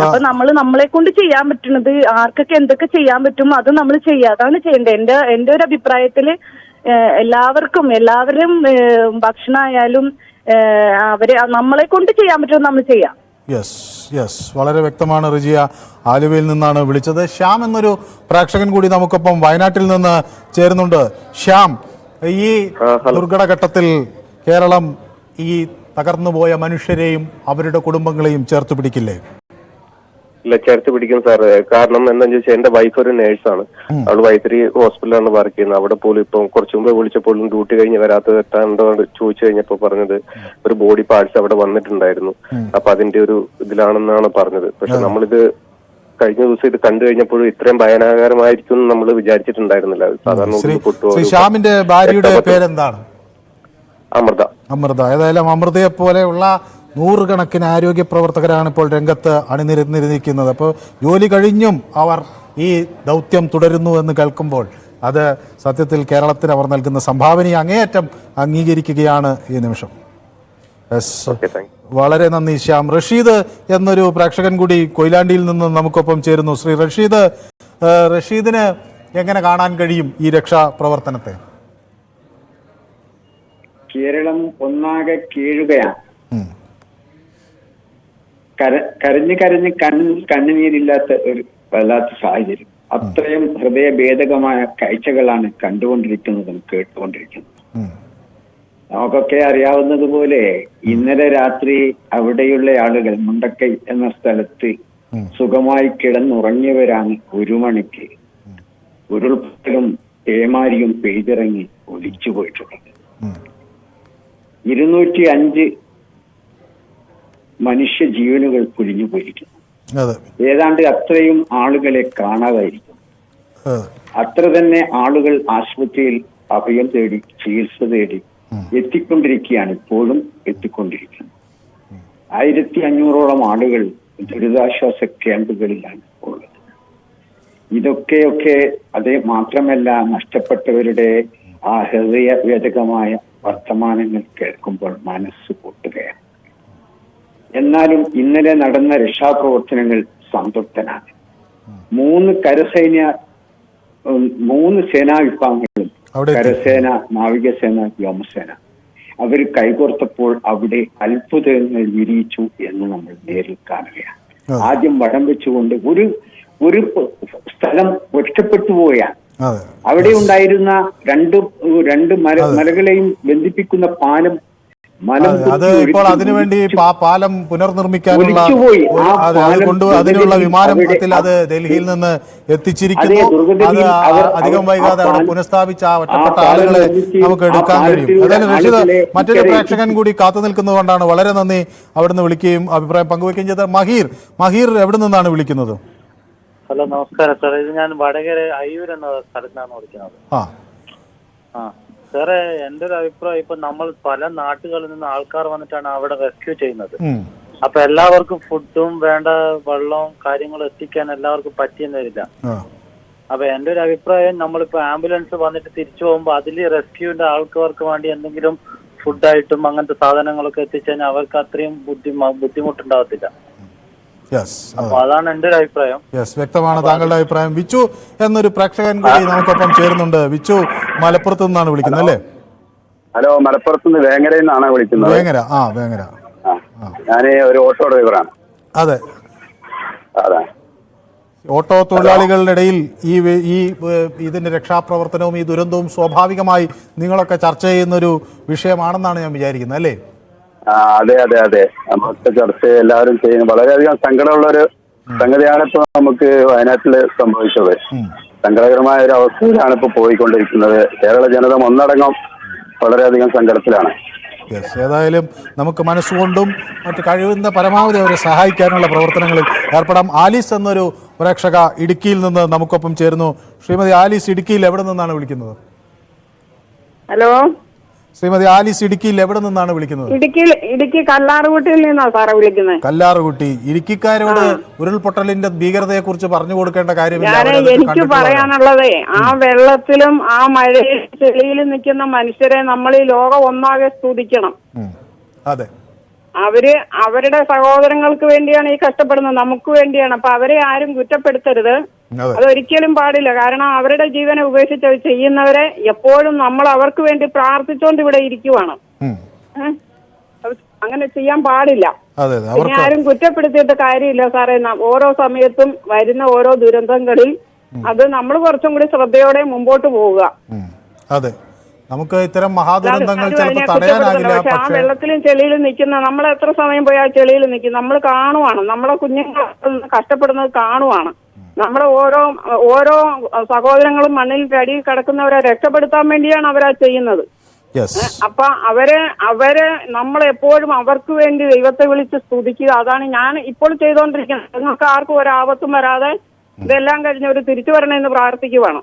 അപ്പൊ നമ്മളെ കൊണ്ട് ചെയ്യാൻ പറ്റുന്നത് ആർക്കൊക്കെ എന്തൊക്കെ ചെയ്യാൻ പറ്റും അത് നമ്മൾ ചെയ്യാതാണ് ചെയ്യേണ്ടത്. എന്റെ ഒരു അഭിപ്രായത്തില് എല്ലാവരും ഭക്ഷണമായാലും നമ്മളെ കൊണ്ട് ചെയ്യാൻ പറ്റും നമ്മൾ ചെയ്യാം. വളരെ വ്യക്തമാണ്. റിജിയ ആലുവയിൽ നിന്നാണ് വിളിച്ചത്. ശ്യാം എന്നൊരു പ്രേക്ഷകൻ കൂടി നമുക്കൊപ്പം വയനാട്ടിൽ നിന്ന് ചേരുന്നുണ്ട്. ശ്യാം, ഈ ദുർഘടഘട്ടത്തിൽ കേരളം ഈ തകർന്നുപോയ മനുഷ്യരെയും അവരുടെ കുടുംബങ്ങളെയും ചേർത്ത് പിടിക്കില്ലേ? ഇല്ല, ചേർത്ത് പിടിക്കും സാറ്. കാരണം എന്താണെന്ന് ചോദിച്ചാൽ എന്റെ വൈഫ് ഒരു നേഴ്സാണ്. അവള് വൈത്തിരി ഹോസ്പിറ്റലാണ് വർക്ക് ചെയ്യുന്നത്. അവിടെ പോലും ഇപ്പം കുറച്ചു മുമ്പ് വിളിച്ചപ്പോഴും ഡ്യൂട്ടി കഴിഞ്ഞ് വരാത്തത് എത്താണ്ടോ ചോദിച്ചു കഴിഞ്ഞപ്പോ പറഞ്ഞത് ഒരു ബോഡി പാർട്സ് അവിടെ വന്നിട്ടുണ്ടായിരുന്നു. അപ്പൊ അതിന്റെ ഒരു ഇതിലാണെന്നാണ് പറഞ്ഞത്. പക്ഷെ നമ്മളിത് കഴിഞ്ഞ ദിവസം ഇത് കണ്ടു കഴിഞ്ഞപ്പോഴും ഇത്രയും ഭയാനകരമായിരിക്കും നമ്മൾ വിചാരിച്ചിട്ടുണ്ടായിരുന്നില്ല. സാധാരണ ശ്യാമിന്റെ ഭാര്യയുടെ പേരെന്താണ്? അമൃത. ഏതായാലും അമൃതയെ പോലെയുള്ള നൂറുകണക്കിന് ആരോഗ്യ പ്രവർത്തകരാണ് ഇപ്പോൾ രംഗത്ത് അണിനിരന്നിരിക്കുന്നത്. അപ്പോൾ ജോലി കഴിഞ്ഞും അവർ ഈ ദൗത്യം തുടരുന്നു എന്ന് കേൾക്കുമ്പോൾ അത് സത്യത്തിൽ കേരളത്തിന് അവർ നൽകുന്ന സംഭാവനയെ അങ്ങേയറ്റം അംഗീകരിക്കുകയാണ് ഈ നിമിഷം. വളരെ നന്ദി ശ്യാം. റഷീദ് എന്നൊരു പ്രേക്ഷകൻ കൂടി കൊയിലാണ്ടിയിൽ നിന്ന് നമുക്കൊപ്പം ചേരുന്നു. ശ്രീ റഷീദിന് എങ്ങനെ കാണാൻ കഴിയും ഈ രക്ഷാപ്രവർത്തനത്തെ? കേരളം ഒന്നാകെ കീഴുകയാണ്. കരഞ്ഞ് കണ്ണുനീരില്ലാത്ത ഒരു വല്ലാത്ത സാഹചര്യം. അത്രയും ഹൃദയഭേദകമായ കാഴ്ചകളാണ് കണ്ടുകൊണ്ടിരിക്കുന്നതും കേട്ടുകൊണ്ടിരിക്കുന്നതും. നമുക്കൊക്കെ അറിയാവുന്നതുപോലെ ഇന്നലെ രാത്രി അവിടെയുള്ള ആളുകൾ മുണ്ടക്കൈ എന്ന സ്ഥലത്ത് സുഖമായി കിടന്നുറങ്ങിയവരാണ് 1 മണിക്ക് ഉരുൾപൊട്ടലും പേമാരിയും പെയ്തിറങ്ങി ഒലിച്ചു പോയിട്ടുള്ളത്. 205 മനുഷ്യ ജീവനുകൾ പൊലിഞ്ഞു പോയിരിക്കുന്നു. ഏതാണ്ട് അത്രയും ആളുകളെ കാണാതായിരിക്കും. അത്ര തന്നെ ആളുകൾ ആശുപത്രിയിൽ അഭയം തേടി ചികിത്സ തേടി എത്തിക്കൊണ്ടിരിക്കുകയാണ്. ഇപ്പോഴും എത്തിക്കൊണ്ടിരിക്കുന്നു. 1500ഓളം ആളുകൾ ദുരിതാശ്വാസ ക്യാമ്പുകളിലാണ് ഉള്ളത്. ഇതൊക്കെ അതേ മാത്രമല്ല, നഷ്ടപ്പെട്ടവരുടെ ആ ഹൃദയവേദകമായ വർത്തമാനങ്ങൾ കേൾക്കുമ്പോൾ മനസ്സ് പൊട്ടുകയാണ്. എന്നാലും ഇന്നലെ നടന്ന രക്ഷാപ്രവർത്തനങ്ങൾ സംതൃപ്തനാണ്. 3 സേനാ വിഭാഗങ്ങളും, കരസേന, നാവികസേന, വ്യോമസേന, അവർ കൈകോർത്തപ്പോൾ അവിടെ അത്ഭുതങ്ങൾ വിരിയിച്ചു എന്ന് നമ്മൾ നേരിൽ കാണുകയാണ്. ആദ്യം വടം വെച്ചുകൊണ്ട് ഒരു സ്ഥലം ഒറ്റപ്പെട്ടു പോയാണ്. അവിടെ ഉണ്ടായിരുന്ന രണ്ട് മലകളെയും ബന്ധിപ്പിക്കുന്ന പാലം അത് ഇപ്പോൾ അതിനുവേണ്ടി പാലം പുനർനിർമ്മിക്കാനുള്ള അതിനുള്ള വിമാനത്തിൽ അത് ഡൽഹിയിൽ നിന്ന് എത്തിച്ചിരിക്കുന്നു. അത് അധികം വൈകാതെ അവിടെ പുനഃസ്ഥാപിച്ച ഒറ്റപ്പെട്ട ആളുകളെ നമുക്ക് എടുക്കാൻ കഴിയും. അതായത് റഷീദ്, മറ്റൊരു പ്രേക്ഷകൻ കൂടി കാത്തു നിൽക്കുന്നതുകൊണ്ടാണ് വളരെ നന്ദി അവിടുന്ന് വിളിക്കുകയും അഭിപ്രായം പങ്കുവയ്ക്കുകയും ചെയ്തത്. മഹീർ എവിടെ നിന്നാണ് വിളിക്കുന്നത്? ഹലോ, നമസ്കാരം സാർ. ഇത് ഞാൻ വടകര അയ്യൂർ എന്ന സ്ഥലത്താണ് വിളിക്കുന്നത്. സാറേ, എന്റെ ഒരു അഭിപ്രായം, ഇപ്പൊ നമ്മൾ പല നാട്ടുകളിൽ നിന്ന് ആൾക്കാർ വന്നിട്ടാണ് അവിടെ റെസ്ക്യൂ ചെയ്യുന്നത്. അപ്പൊ എല്ലാവർക്കും ഫുഡും വേണ്ട വെള്ളവും കാര്യങ്ങളും എത്തിക്കാൻ എല്ലാവർക്കും പറ്റിയെന്ന് വരില്ല. അപ്പൊ എന്റെ ഒരു അഭിപ്രായം, നമ്മളിപ്പോ ആംബുലൻസ് വന്നിട്ട് തിരിച്ചു പോകുമ്പോ അതിൽ റെസ്ക്യൂവിന്റെ ആൾക്കാർക്ക് വേണ്ടി എന്തെങ്കിലും ഫുഡായിട്ടും അങ്ങനത്തെ സാധനങ്ങളൊക്കെ എത്തിച്ചുകഴിഞ്ഞാൽ അവർക്ക് അത്രയും ബുദ്ധിമുട്ടുണ്ടാവത്തില്ല. അപ്പൊ അതാണ് എന്റെ ഒരു അഭിപ്രായം. വ്യക്തമാണ് താങ്കളുടെ അഭിപ്രായം. വിച്ചു എന്നൊരു പ്രേക്ഷകൻ കൂടി നമുക്കൊപ്പം ചേരുന്നുണ്ട്. വിച്ചു മലപ്പുറത്ത് നിന്നാണ് വിളിക്കുന്നത് അല്ലേ? ഹലോ, മലപ്പുറത്ത് നിന്ന് വേങ്ങരയിൽ നിന്നാണ് വിളിക്കുന്നത്. വേങ്ങര. ഞാൻ ഒരു ഓട്ടോ ഡ്രൈവറാണ്. അതെ. ഓട്ടോ തൊഴിലാളികളുടെ ഇടയിൽ ഈ ഇതിന്റെ രക്ഷാപ്രവർത്തനവും ഈ ദുരന്തവും സ്വാഭാവികമായി നിങ്ങളൊക്കെ ചർച്ച ചെയ്യുന്ന ഒരു വിഷയമാണെന്നാണ് ഞാൻ വിചാരിക്കുന്നത് അല്ലേ? അതെ അതെ അതെ, നമുക്ക് ചർച്ച എല്ലാവരും ചെയ്യുന്നു. വളരെയധികം സങ്കടമുള്ള ഒരു സംഗതിയാണ് ഇപ്പൊ നമുക്ക് വയനാട്ടിൽ സംഭവിച്ചത്. സങ്കടകരമായ ഒരു അവസ്ഥയിലാണ് ഇപ്പൊ പോയിക്കൊണ്ടിരിക്കുന്നത്. കേരള ജനത ഒന്നടങ്കം വളരെയധികം സങ്കടത്തിലാണ്. ഏതായാലും നമുക്ക് മനസ്സുകൊണ്ടും മറ്റ് കഴിയുന്ന പരമാവധി അവരെ സഹായിക്കാനുള്ള പ്രവർത്തനങ്ങളിൽ ഏർപ്പെടാം. ആലീസ് എന്നൊരു പ്രേക്ഷക ഇടുക്കിയിൽ നിന്ന് നമുക്കൊപ്പം ചേരുന്നു. ശ്രീമതി ആലീസ്, ഇടുക്കിയിൽ എവിടെ നിന്നാണ് വിളിക്കുന്നത്? ഹലോ, ശ്രീമതി ആലീസ്, ഇടുക്കിയിൽ എവിടെ നിന്നാണ് വിളിക്കുന്നത്? ഇടുക്കി കല്ലാറുകുട്ടിയിൽ നിന്നാണ് സാറേ വിളിക്കുന്നത്. കല്ലാറുകുട്ടി. ഇടുക്കിക്കാരോട് ഉരുൾപൊട്ടലിന്റെ ഭീകരതയെ കുറിച്ച് പറഞ്ഞു കൊടുക്കേണ്ട കാര്യമില്ല. എനിക്ക് പറയാനുള്ളതേ, ആ വെള്ളത്തിലും ആ മഴയിൽ ചെളിയിലും നിൽക്കുന്ന മനുഷ്യരെ നമ്മൾ ഈ ലോകം ഒന്നാകെ സ്തുതിക്കണം. അതെ, അവരുടെ സഹോദരങ്ങൾക്ക് വേണ്ടിയാണ് ഈ കഷ്ടപ്പെടുന്നത്, നമുക്ക് വേണ്ടിയാണ്. അപ്പൊ അവരെ ആരും കുറ്റപ്പെടുത്തരുത്, അതൊരിക്കലും പാടില്ല. കാരണം അവരുടെ ജീവനെ ഉപേക്ഷിച്ച് അത് ചെയ്യുന്നവരെ എപ്പോഴും നമ്മൾ അവർക്ക് വേണ്ടി പ്രാർത്ഥിച്ചുകൊണ്ട് ഇവിടെ ഇരിക്കുവാണ്. അങ്ങനെ ചെയ്യാൻ പാടില്ല. പിന്നെ ആരും കുറ്റപ്പെടുത്തിയിട്ട് കാര്യമില്ല സാറേ. ഓരോ സമയത്തും വരുന്ന ഓരോ ദുരന്തങ്ങളിൽ അത് നമ്മൾ കുറച്ചും കൂടി ശ്രദ്ധയോടെ മുമ്പോട്ട് പോവുക. അതെ, നമുക്ക് ഇത്തരം മഹാദുരന്തങ്ങൾ ചിലപ്പോൾ തടയാനാകില്ല. പക്ഷെ ആ വെള്ളത്തിലും ചെളിയിലും നിൽക്കുന്ന നമ്മൾ എത്ര സമയം പോയി ആ ചെളിയിൽ നിൽക്കും, നമ്മൾ കാണുവാണ്. നമ്മളെ കുഞ്ഞുങ്ങൾ കഷ്ടപ്പെടുന്നത് കാണുവാണ്. നമ്മുടെ ഓരോ സഹോദരങ്ങളും മണ്ണിൽ അടിയിൽ കിടക്കുന്നവരെ രക്ഷപ്പെടുത്താൻ വേണ്ടിയാണ് അവരാ ചെയ്യുന്നത്. അപ്പൊ അവരെ നമ്മളെപ്പോഴും അവർക്ക് വേണ്ടി ദൈവത്തെ വിളിച്ച് സ്തുതിക്കുക. അതാണ് ഞാൻ ഇപ്പോൾ ചെയ്തുകൊണ്ടിരിക്കുന്നത്. നിങ്ങൾക്ക് ആർക്കും ഒരാപത്തും വരാതെ ഇതെല്ലാം കഴിഞ്ഞ് ഒരു തിരിച്ചു വരണമെന്ന് പ്രാർത്ഥിക്കുവാണ്.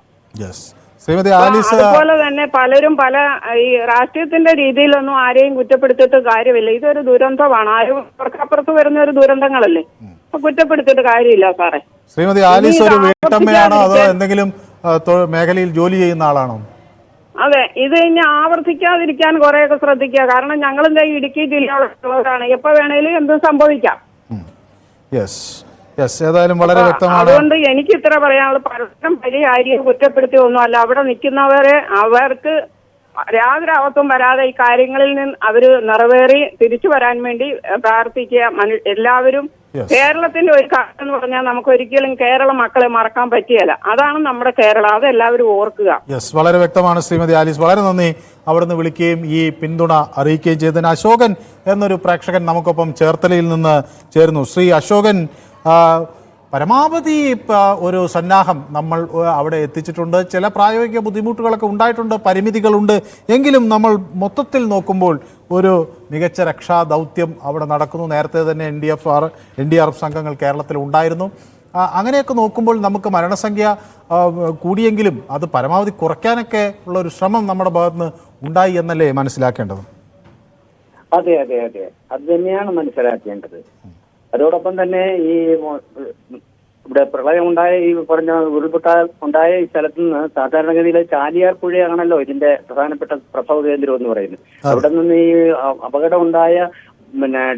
അതുപോലെ തന്നെ പലരും പല ഈ രാഷ്ട്രീയത്തിന്റെ രീതിയിലൊന്നും ആരെയും കുറ്റപ്പെടുത്തിയിട്ട് കാര്യമില്ല. ഇതൊരു ദുരന്തമാണ്. ആരും അപ്പുറത്ത് വരുന്ന ഒരു ദുരന്തങ്ങളല്ലേ, കുറ്റപ്പെടുത്തിയിട്ട് കാര്യമില്ല സാറേ. ശ്രീമതി ആലീസ് ഒരു വീട്ടമ്മയാണോ അതോ എന്തെങ്കിലും മേഖലയിൽ ജോലി ചെയ്യുന്ന ആളാണോ? അതെ, ഇത് ഇനി ആവർത്തിക്കാതിരിക്കാൻ കുറെയൊക്കെ ശ്രദ്ധിക്കുക. കാരണം ഞങ്ങൾ എന്താ ഇടുക്കി ജില്ലയിലുള്ളവരാണ്, എപ്പോ വേണേലും എന്തും സംഭവിക്കാം. ഏതായാലും വളരെ വ്യക്തമാണ്. അതുകൊണ്ട് എനിക്ക് ഇത്ര പറയാനുള്ളത്, പരസ്പരം വലിയ ആരെയും കുറ്റപ്പെടുത്തി ഒന്നുമല്ല. അവിടെ നിൽക്കുന്നവരെ അവർക്ക് യാതൊരു ആപത്തും വരാതെ ഈ കാര്യങ്ങളിൽ നിന്ന് അവര് നിറവേറി തിരിച്ചു വരാൻ വേണ്ടി പ്രാർത്ഥിക്കുക. എല്ലാവരും കേരളത്തിന്റെ ഒരു കാര്യം എന്ന് പറഞ്ഞാൽ നമുക്ക് ഒരിക്കലും കേരള മക്കളെ മറക്കാൻ പറ്റിയല്ല. അതാണ് നമ്മുടെ കേരളം, അത് എല്ലാവരും ഓർക്കുക. വളരെ വ്യക്തമാണ് ശ്രീമതി ആലീസ്. വളരെ നന്ദി അവിടുന്ന് വിളിക്കുകയും ഈ പിന്തുണ അറിയിക്കുകയും ചെയ്തതിന്. അശോകൻ എന്നൊരു പ്രേക്ഷകൻ നമുക്കൊപ്പം ചേർത്തലയിൽ നിന്ന് ചേരുന്നു. ശ്രീ അശോകൻ, പരമാവധി ഒരു സന്നാഹം നമ്മൾ അവിടെ എത്തിച്ചിട്ടുണ്ട്. ചില പ്രായോഗിക ബുദ്ധിമുട്ടുകളൊക്കെ ഉണ്ടായിട്ടുണ്ട്, പരിമിതികളുണ്ട്. എങ്കിലും നമ്മൾ മൊത്തത്തിൽ നോക്കുമ്പോൾ ഒരു മികച്ച രക്ഷാ ദൗത്യം അവിടെ നടക്കുന്നു. നേരത്തെ തന്നെ NDRF സംഘങ്ങൾ കേരളത്തിൽ ഉണ്ടായിരുന്നു. അങ്ങനെയൊക്കെ നോക്കുമ്പോൾ നമുക്ക് മരണസംഖ്യ കൂടിയെങ്കിലും അത് പരമാവധി കുറയ്ക്കാനൊക്കെ ഉള്ള ഒരു ശ്രമം നമ്മുടെ ഭാഗത്തുനിന്ന് ഉണ്ടായി എന്നല്ലേ മനസ്സിലാക്കേണ്ടത്? അതെ അതെ അതെ, അത് തന്നെയാണ് മനസ്സിലാക്കേണ്ടത്. അതോടൊപ്പം തന്നെ ഈ ഇവിടെ പ്രളയം ഉണ്ടായ ഈ പറഞ്ഞ ഉരുൾപൊട്ടൽ ഉണ്ടായ ഈ സ്ഥലത്ത് നിന്ന് സാധാരണഗതിയിൽ ചാലിയാർ പുഴയാണല്ലോ ഇതിന്റെ പ്രധാനപ്പെട്ട പ്രഭവ കേന്ദ്രം എന്ന് പറയുന്നത്. അവിടെ നിന്ന് ഈ അപകടം ഉണ്ടായ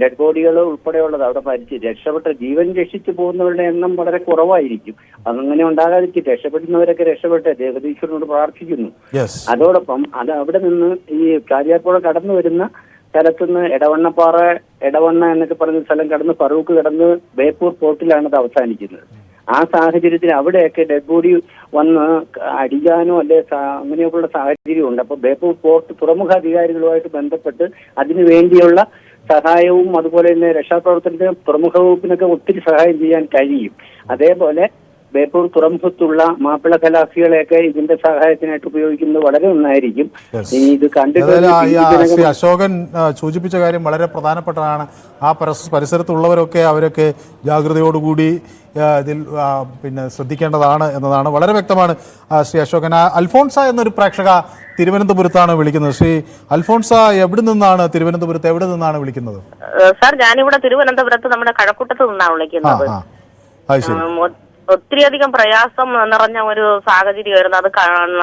ഡെഡ് ബോഡികൾ ഉൾപ്പെടെയുള്ളത് അവിടെ മരിച്ച് രക്ഷപ്പെട്ട ജീവൻ രക്ഷിച്ചു പോകുന്നവരുടെ എണ്ണം വളരെ കുറവായിരിക്കും. അതങ്ങനെ ഉണ്ടാകാതിരിക്കും. രക്ഷപ്പെടുന്നവരൊക്കെ രക്ഷപ്പെട്ട് ജഗദീശ്വരനോട് പ്രാർത്ഥിക്കുന്നു. അതോടൊപ്പം അത് അവിടെ നിന്ന് ഈ ചാലിയാർ പുഴ കടന്നു വരുന്ന സ്ഥലത്തുനിന്ന് എടവണ്ണ എന്നൊക്കെ പറഞ്ഞ സ്ഥലം കടന്ന് ഫറൂഖ് കടന്ന് ബേപ്പൂർ പോർട്ടിലാണ് അത് അവസാനിക്കുന്നത്. ആ സാഹചര്യത്തിൽ അവിടെയൊക്കെ ഡെഡ് ബോഡി വന്ന് അടിക്കാനോ അല്ലെ അങ്ങനെയൊക്കെയുള്ള സാഹചര്യം ഉണ്ട്. അപ്പൊ ബേപ്പൂർ പോർട്ട് തുറമുഖ അധികാരികളുമായിട്ട് ബന്ധപ്പെട്ട് അതിനു വേണ്ടിയുള്ള സഹായവും അതുപോലെ തന്നെ രക്ഷാപ്രവർത്തനത്തിന് തുറമുഖ വകുപ്പിനൊക്കെ ഒത്തിരി സഹായം ചെയ്യാൻ കഴിയും. അതേപോലെ ബേപ്പൂർ തുറമുഖത്തുള്ള മാപ്പിള ഖലാസികളെയൊക്കെ ഇതിന്റെ സഹായത്തിനായിട്ട് ഉപയോഗിക്കുന്നത് വളരെ നന്നായിരിക്കും. ഇത് കണ്ടിട്ട് അശോകൻ സൂചിപ്പിച്ച കാര്യം വളരെ പ്രധാനപ്പെട്ടതാണ്. ആ പരിസരത്തുള്ളവരൊക്കെ അവരൊക്കെ ജാഗ്രതയോടുകൂടി ഇതിൽ ശ്രദ്ധിക്കേണ്ടതാണ് എന്നതാണ് വളരെ വ്യക്തമാണ്. ശ്രീ അശോകൻ. അൽഫോൺസ എന്നൊരു പ്രേക്ഷക തിരുവനന്തപുരത്താണ് വിളിക്കുന്നത്. ശ്രീ അൽഫോൺസ, എവിടെ നിന്നാണ് തിരുവനന്തപുരത്ത് എവിടെ നിന്നാണ് വിളിക്കുന്നത്? സാർ, ഞാനിവിടെ തിരുവനന്തപുരത്ത് നമ്മുടെ കഴക്കൂട്ടത്ത് നിന്നാണ് വിളിക്കുന്നത്. ഒത്തിരിയധികം പ്രയാസം നിറഞ്ഞ ഒരു സാഹചര്യമായിരുന്നു അത്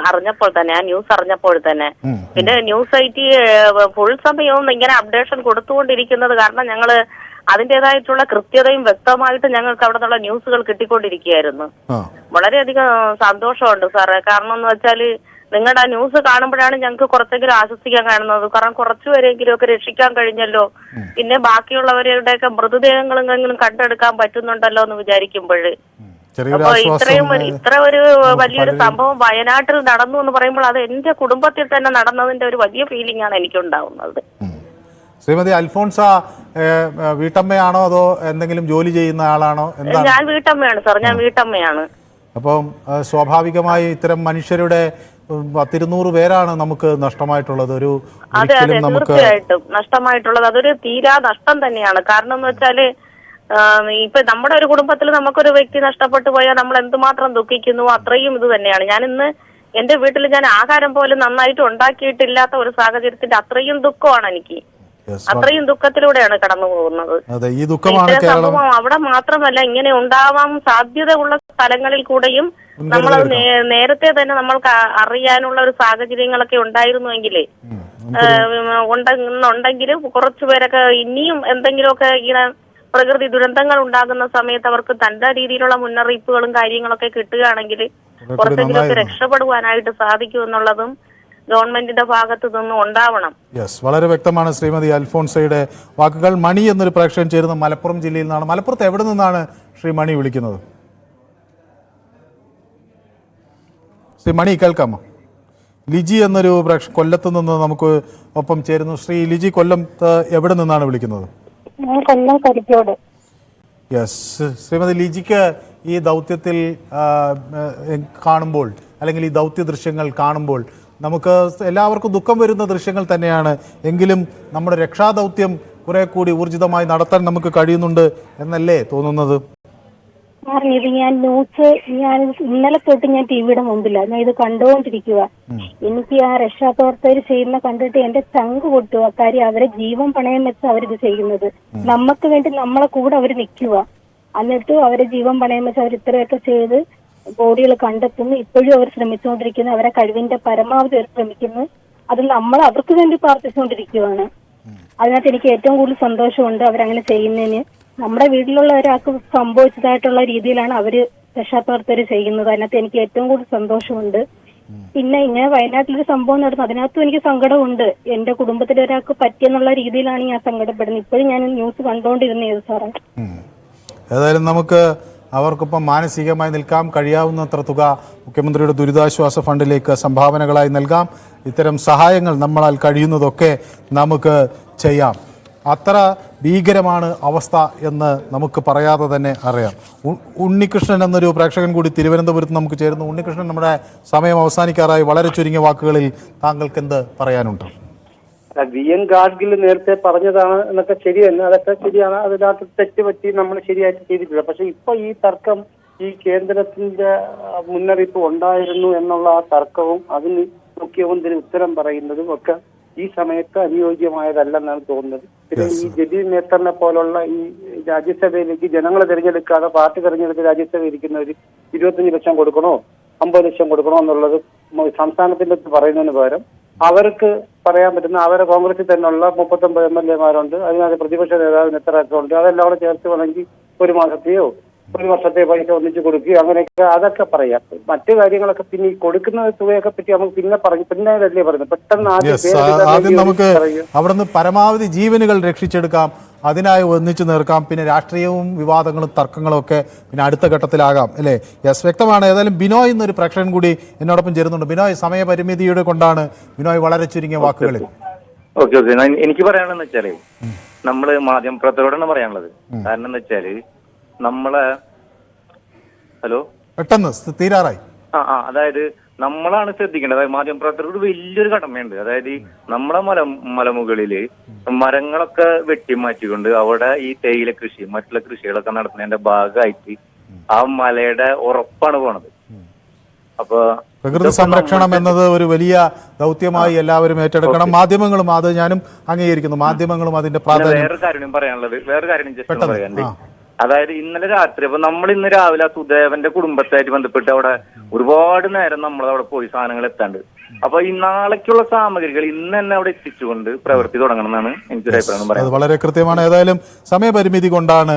അറിഞ്ഞപ്പോൾ തന്നെ, ആ ന്യൂസ് അറിഞ്ഞപ്പോൾ തന്നെ. പിന്നെ ന്യൂസ് ഐറ്റി ഫുൾ സമയവും ഇങ്ങനെ അപ്ഡേഷൻ കൊടുത്തുകൊണ്ടിരിക്കുന്നത് കാരണം ഞങ്ങള് അതിന്റേതായിട്ടുള്ള കൃത്യതയും വ്യക്തമായിട്ട് ഞങ്ങൾക്ക് അവിടെ നിന്നുള്ള ന്യൂസുകൾ കിട്ടിക്കൊണ്ടിരിക്കുകയായിരുന്നു. വളരെയധികം സന്തോഷമുണ്ട് സാറേ. കാരണം എന്ന് വെച്ചാല് നിങ്ങളുടെ ആ ന്യൂസ് കാണുമ്പോഴാണ് ഞങ്ങൾക്ക് കുറച്ചെങ്കിലും ആശ്വസിക്കാൻ കാണുന്നത്. കാരണം കുറച്ചുപേരെങ്കിലും ഒക്കെ രക്ഷിക്കാൻ കഴിഞ്ഞല്ലോ, പിന്നെ ബാക്കിയുള്ളവരുടെയൊക്കെ മൃതദേഹങ്ങളെങ്കിലും കണ്ടെടുക്കാൻ പറ്റുന്നുണ്ടല്ലോ എന്ന് വിചാരിക്കുമ്പോഴ് അപ്പൊ ഇത്ര ഒരു വലിയൊരു സംഭവം വയനാട്ടിൽ നടന്നു എന്ന് പറയുമ്പോൾ അത് എന്റെ കുടുംബത്തിൽ തന്നെ നടന്നതിന്റെ ഒരു വലിയ ഫീലിംഗ് ആണ് എനിക്കുണ്ടാവുന്നത്. ശ്രീമതി അൽഫോൺസ വീട്ടമ്മയാണോ അതോ എന്തെങ്കിലും ജോലി ചെയ്യുന്ന ആളാണോ? എന്താണ്? ഞാൻ വീട്ടമ്മയാണ് സാർ, ഞാൻ വീട്ടമ്മയാണ്. അപ്പം സ്വാഭാവികമായി ഇത്തരം മനുഷ്യരുടെ 200 പേരാണ് നമുക്ക് നഷ്ടമായിട്ടുള്ളത്. അതെ അതെ, തീർച്ചയായിട്ടും നഷ്ടമായിട്ടുള്ളത് അതൊരു തീരാ നഷ്ടം തന്നെയാണ്. കാരണം എന്ന് വെച്ചാല് ഇപ്പൊ നമ്മുടെ ഒരു കുടുംബത്തിൽ നമുക്കൊരു വ്യക്തി നഷ്ടപ്പെട്ടു പോയാൽ നമ്മൾ എന്തുമാത്രം ദുഃഖിക്കുന്നു അത്രയും ഇത് തന്നെയാണ്. ഞാൻ ഇന്ന് എന്റെ വീട്ടിൽ ഞാൻ ആഹാരം പോലും നന്നായിട്ട് ഉണ്ടാക്കിയിട്ടില്ലാത്ത ഒരു സാഹചര്യത്തിന്റെ അത്രയും ദുഃഖമാണ് എനിക്ക്. അത്രയും ദുഃഖത്തിലൂടെയാണ് കടന്നു പോകുന്നത്. സംഭവം അവിടെ മാത്രമല്ല, ഇങ്ങനെ ഉണ്ടാവാൻ സാധ്യതയുള്ള സ്ഥലങ്ങളിൽ കൂടെയും നമ്മളത് നേരത്തെ തന്നെ നമ്മൾക്ക് അറിയാനുള്ള ഒരു സാഹചര്യങ്ങളൊക്കെ ഉണ്ടായിരുന്നുവെങ്കിലേ ഉണ്ടെങ്കിൽ കുറച്ചുപേരൊക്കെ ഇനിയും എന്തെങ്കിലുമൊക്കെ ഇങ്ങനെ പ്രകൃതി ദുരന്തങ്ങൾ ഉണ്ടാകുന്ന സമയത്ത് അവർക്ക് തന്റെ രീതിയിലുള്ള മുന്നറിയിപ്പുകളും കാര്യങ്ങളൊക്കെ കിട്ടുകയാണെങ്കിൽ കുറച്ചെങ്കിലുമൊക്കെ രക്ഷപ്പെടുവാനായിട്ട് സാധിക്കും എന്നുള്ളതും ഗവൺമെന്റിന്റെ ഭാഗത്തു നിന്നും ഉണ്ടാവണം. വളരെ വ്യക്തമാണ് ശ്രീമതി അൽഫോൺസയുടെ വാക്കുകൾ. മണി എന്നൊരു പ്രേക്ഷകൻ ചേരുന്ന മലപ്പുറം ജില്ലയിൽ നിന്നാണ്. മലപ്പുറത്ത് എവിടെ നിന്നാണ് ശ്രീ മണി വിളിക്കുന്നത്? ശ്രീ മണി കേൾക്കാമോ? ലിജി എന്നൊരു കൊല്ലത്ത് നിന്ന് നമുക്ക് ഒപ്പം ചേരുന്നു. ശ്രീ ലിജി, കൊല്ലത്ത് എവിടെ നിന്നാണ് വിളിക്കുന്നത്? യെസ്, ശ്രീമതി ലിജിക്ക് ഈ ദൗത്യത്തിൽ കാണുമ്പോൾ അല്ലെങ്കിൽ ഈ ദൗത്യ ദൃശ്യങ്ങൾ കാണുമ്പോൾ നമുക്ക് എല്ലാവർക്കും ദുഃഖം വരുന്ന ദൃശ്യങ്ങൾ തന്നെയാണ്. എങ്കിലും നമ്മുടെ രക്ഷാദൗത്യം കുറെ കൂടി ഊർജിതമായി നടത്താൻ നമുക്ക് കഴിയുന്നുണ്ട് എന്നല്ലേ തോന്നുന്നത്? ഇത് ഞാൻ ഇന്നലെ തൊട്ട് ഞാൻ ടിവിയുടെ മുമ്പിലാണ്, ഞാൻ ഇത് കണ്ടുകൊണ്ടിരിക്കുക. എനിക്ക് ആ രക്ഷാപ്രവർത്തകർ ചെയ്യുന്ന കണ്ടിട്ട് എന്റെ ചങ്ക് പൊട്ടുക. കാര്യം അവരെ ജീവൻ പണയം വെച്ച് അവരിത് ചെയ്യുന്നത്. നമുക്ക് വേണ്ടി നമ്മളെ കൂടെ അവർ നിൽക്കുക. എന്നിട്ടും അവരെ ജീവൻ പണയം വെച്ച് അവർ ഇത്രയൊക്കെ ചെയ്ത് ബോഡികൾ കണ്ടെത്തുന്നു. ഇപ്പോഴും അവർ ശ്രമിച്ചുകൊണ്ടിരിക്കുന്നു. അവരെ കഴിവിന്റെ പരമാവധി അവർ ശ്രമിക്കുന്നു. അത് നമ്മൾ അവർക്ക് വേണ്ടി പ്രാർത്ഥിച്ചുകൊണ്ടിരിക്കുകയാണ്. അതിനകത്ത് എനിക്ക് ഏറ്റവും കൂടുതൽ സന്തോഷമുണ്ട് അവരങ്ങനെ ചെയ്യുന്നതിന്. നമ്മുടെ വീട്ടിലുള്ള ഒരാൾക്ക് സംഭവിച്ചതായിട്ടുള്ള രീതിയിലാണ് അവര് രക്ഷാപ്രവർത്തകർ ചെയ്യുന്നത്. അതിനകത്ത് എനിക്ക് ഏറ്റവും കൂടുതൽ സന്തോഷമുണ്ട്. പിന്നെ ഇങ്ങനെ വയനാട്ടിലൊരു സംഭവം നടന്നു, അതിനകത്തും എനിക്ക് സങ്കടമുണ്ട്. എന്റെ കുടുംബത്തിലെ ഒരാൾക്ക് പറ്റിയെന്നുള്ള രീതിയിലാണ് ഞാൻ സങ്കടപ്പെടുന്നത്. ഇപ്പോഴും ഞാൻ ന്യൂസ് കണ്ടുകൊണ്ടിരുന്നത് സാറേ. ഏതായാലും നമുക്ക് അവർക്കൊപ്പം മാനസികമായി നിൽക്കാം. കഴിയാവുന്നത്ര തുക മുഖ്യമന്ത്രിയുടെ ദുരിതാശ്വാസ ഫണ്ടിലേക്ക് സംഭാവനകളായി നൽകാം. ഇത്തരം സഹായങ്ങൾ നമ്മളാൽ കഴിയുന്നതൊക്കെ നമുക്ക് ചെയ്യാം. അത്ര ഭീകരമാണ് അവസ്ഥ എന്ന് നമുക്ക് പറയാതെ തന്നെ അറിയാം. ഉണ്ണികൃഷ്ണൻ എന്നൊരു പ്രേക്ഷകൻ കൂടി തിരുവനന്തപുരത്ത് നമുക്ക് ചേരുന്നു. ഉണ്ണികൃഷ്ണൻ, നമ്മുടെ സമയം അവസാനിക്കാറായി. വളരെ ചുരുങ്ങിയ വാക്കുകളിൽ താങ്കൾക്ക് എന്ത് പറയാനുണ്ട്? VM ഗാഡ്ഗിൽ നേരത്തെ പറഞ്ഞതാണ് എന്നൊക്കെ ശരി തന്നെ, അതൊക്കെ ശരിയാണ്. അതിനകത്ത് തെറ്റുപറ്റി നമ്മൾ ശരിയായിട്ട് ചെയ്തിട്ടില്ല. പക്ഷെ ഇപ്പൊ ഈ തർക്കം, ഈ കേന്ദ്രത്തിന്റെ മുന്നറിയിപ്പ് ഉണ്ടായിരുന്നു എന്നുള്ള ആ തർക്കവും അതിന് മുഖ്യമന്ത്രി ഉത്തരം പറയുന്നതും ഒക്കെ ഈ സമയത്ത് അനുയോജ്യമായതല്ലെന്നാണ് തോന്നുന്നത്. പിന്നെ ഈ ജലീൽ നേത്തറിനെ പോലുള്ള ഈ രാജ്യസഭയിലേക്ക് ജനങ്ങളെ തിരഞ്ഞെടുക്കാതെ പാർട്ടി തിരഞ്ഞെടുത്ത് രാജ്യസഭ ഇരിക്കുന്നവർ 25 ലക്ഷം കൊടുക്കണോ 50 ലക്ഷം കൊടുക്കണോ എന്നുള്ളത് സംസ്ഥാനത്തിന്റെ പറയുന്നതിന് പകരം അവർക്ക് പറയാൻ പറ്റുന്ന അവരെ കോൺഗ്രസിൽ തന്നെയുള്ള 39 MLA-മാരുണ്ട്. അതിനകത്ത് പ്രതിപക്ഷ നേതാവിന് എത്ര ഉണ്ട്, അതെല്ലാം കൂടെ ചേർത്ത് വേണമെങ്കിൽ 1 മാസത്തെയോ 1 വർഷത്തെ പൈസ ഒന്നിച്ച് കൊടുക്കുക, അങ്ങനെയൊക്കെ അതൊക്കെ പറയാം. മറ്റു കാര്യങ്ങളൊക്കെ പിന്നെ ഈ കൊടുക്കുന്ന തുകയൊക്കെ പറ്റി നമുക്ക് പിന്നീടല്ലേ പറയുന്നത്. പെട്ടെന്ന് ആദ്യം നമുക്ക് അവിടുന്ന് പരമാവധി ജീവനുകൾ രക്ഷിച്ചെടുക്കാം, അതിനായി ഒന്നിച്ചു നിൽക്കാം. പിന്നെ രാഷ്ട്രീയവും വിവാദങ്ങളും തർക്കങ്ങളും ഒക്കെ പിന്നെ അടുത്ത ഘട്ടത്തിലാകാം, അല്ലേ? യെസ്, വ്യക്തമാണ്. ഏതായാലും ബിനോയ് എന്നൊരു പ്രേക്ഷകൻ കൂടി എന്നോടൊപ്പം ചേരുന്നുണ്ട്. ബിനോയ്, സമയപരിമിതിയുടെ കൊണ്ടാണ് ബിനോയ് വളരെ ചുരുങ്ങിയ വാക്കുകളിൽ. ഓക്കെ, എനിക്ക് പറയാനുള്ളത് വെച്ചാല് നമ്മള് മാധ്യമപ്രവർത്തകരോടാണ് പറയാനുള്ളത്. കാരണം എന്താ വെച്ചാല് നമ്മളെ പെട്ടെന്ന് തീരാറായി. അതായത് നമ്മളാണ് ശ്രദ്ധിക്കേണ്ടത്. അതായത് മാധ്യമപ്രവർത്തകർക്ക് വലിയൊരു കടമയുണ്ട്. അതായത് നമ്മളെ മലമുകളില് മരങ്ങളൊക്കെ വെട്ടിമാറ്റിക്കൊണ്ട് അവിടെ ഈ തേയില കൃഷി മറ്റുള്ള കൃഷികളൊക്കെ നടത്തുന്നതിന്റെ ഭാഗമായിട്ട് ആ മലയുടെ ഉറപ്പാണ് പോണത്. അപ്പൊ പ്രകൃതി സംരക്ഷണം എന്നത് ഒരു വലിയ ദൗത്യമായി എല്ലാവരും ഏറ്റെടുക്കണം. മാധ്യമങ്ങളും, അത് ഞാനും അംഗീകരിക്കുന്നു, മാധ്യമങ്ങളും അതിന്റെ പ്രാധാന്യം. വേറൊരു കാര്യം പറയാനുള്ളത്, ജസ്റ്റ് പറയാനുണ്ട്. അതായത് ഇന്നലെ രാത്രി, അപ്പൊ നമ്മൾ ഇന്ന് രാവിലെ സുദേവന്റെ കുടുംബത്തായിട്ട് ബന്ധപ്പെട്ട് അവിടെ ഒരുപാട് നേരം നമ്മൾ അവിടെ പോയി സാധനങ്ങൾ എത്താണ്ട്. അപ്പൊ ഈ നാളേക്കുള്ള സാമഗ്രികൾ ഇന്ന് തന്നെ അവിടെ എത്തിച്ചുകൊണ്ട് പ്രവൃത്തി തുടങ്ങണം എന്നാണ് എനിക്കൊരു അഭിപ്രായം പറയാം. അത് വളരെ കൃത്യമാണ്. ഏതായാലും സമയപരിമിതി കൊണ്ടാണ്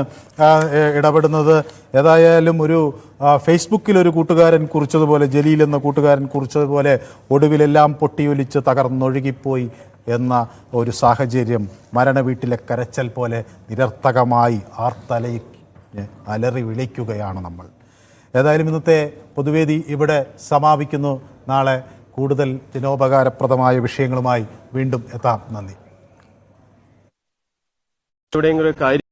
ഇടപെടുന്നത്. ഏതായാലും ഒരു ഫേസ്ബുക്കിൽ ഒരു കൂട്ടുകാരൻ കുറിച്ചതുപോലെ, ജലീൽ എന്ന കൂട്ടുകാരൻ കുറിച്ചതുപോലെ, ഒടുവിലെല്ലാം പൊട്ടിയൊലിച്ച് തകർന്നൊഴുകിപ്പോയി എന്ന ഒരു സാഹചര്യം മരണവീട്ടിലെ കരച്ചൽ പോലെ നിരർത്ഥകമായി ആർത്തലയ്ക്ക് അലറി വിളിക്കുകയാണ് നമ്മൾ. ഏതായാലും ഇന്നത്തെ പൊതുവേദി ഇവിടെ സമാപിക്കുന്നു. നാളെ കൂടുതൽ ജനോപകാരപ്രദമായ വിഷയങ്ങളുമായി വീണ്ടും എത്താം. നന്ദി. എവിടെയെങ്കിലും ഒരു കാര്യം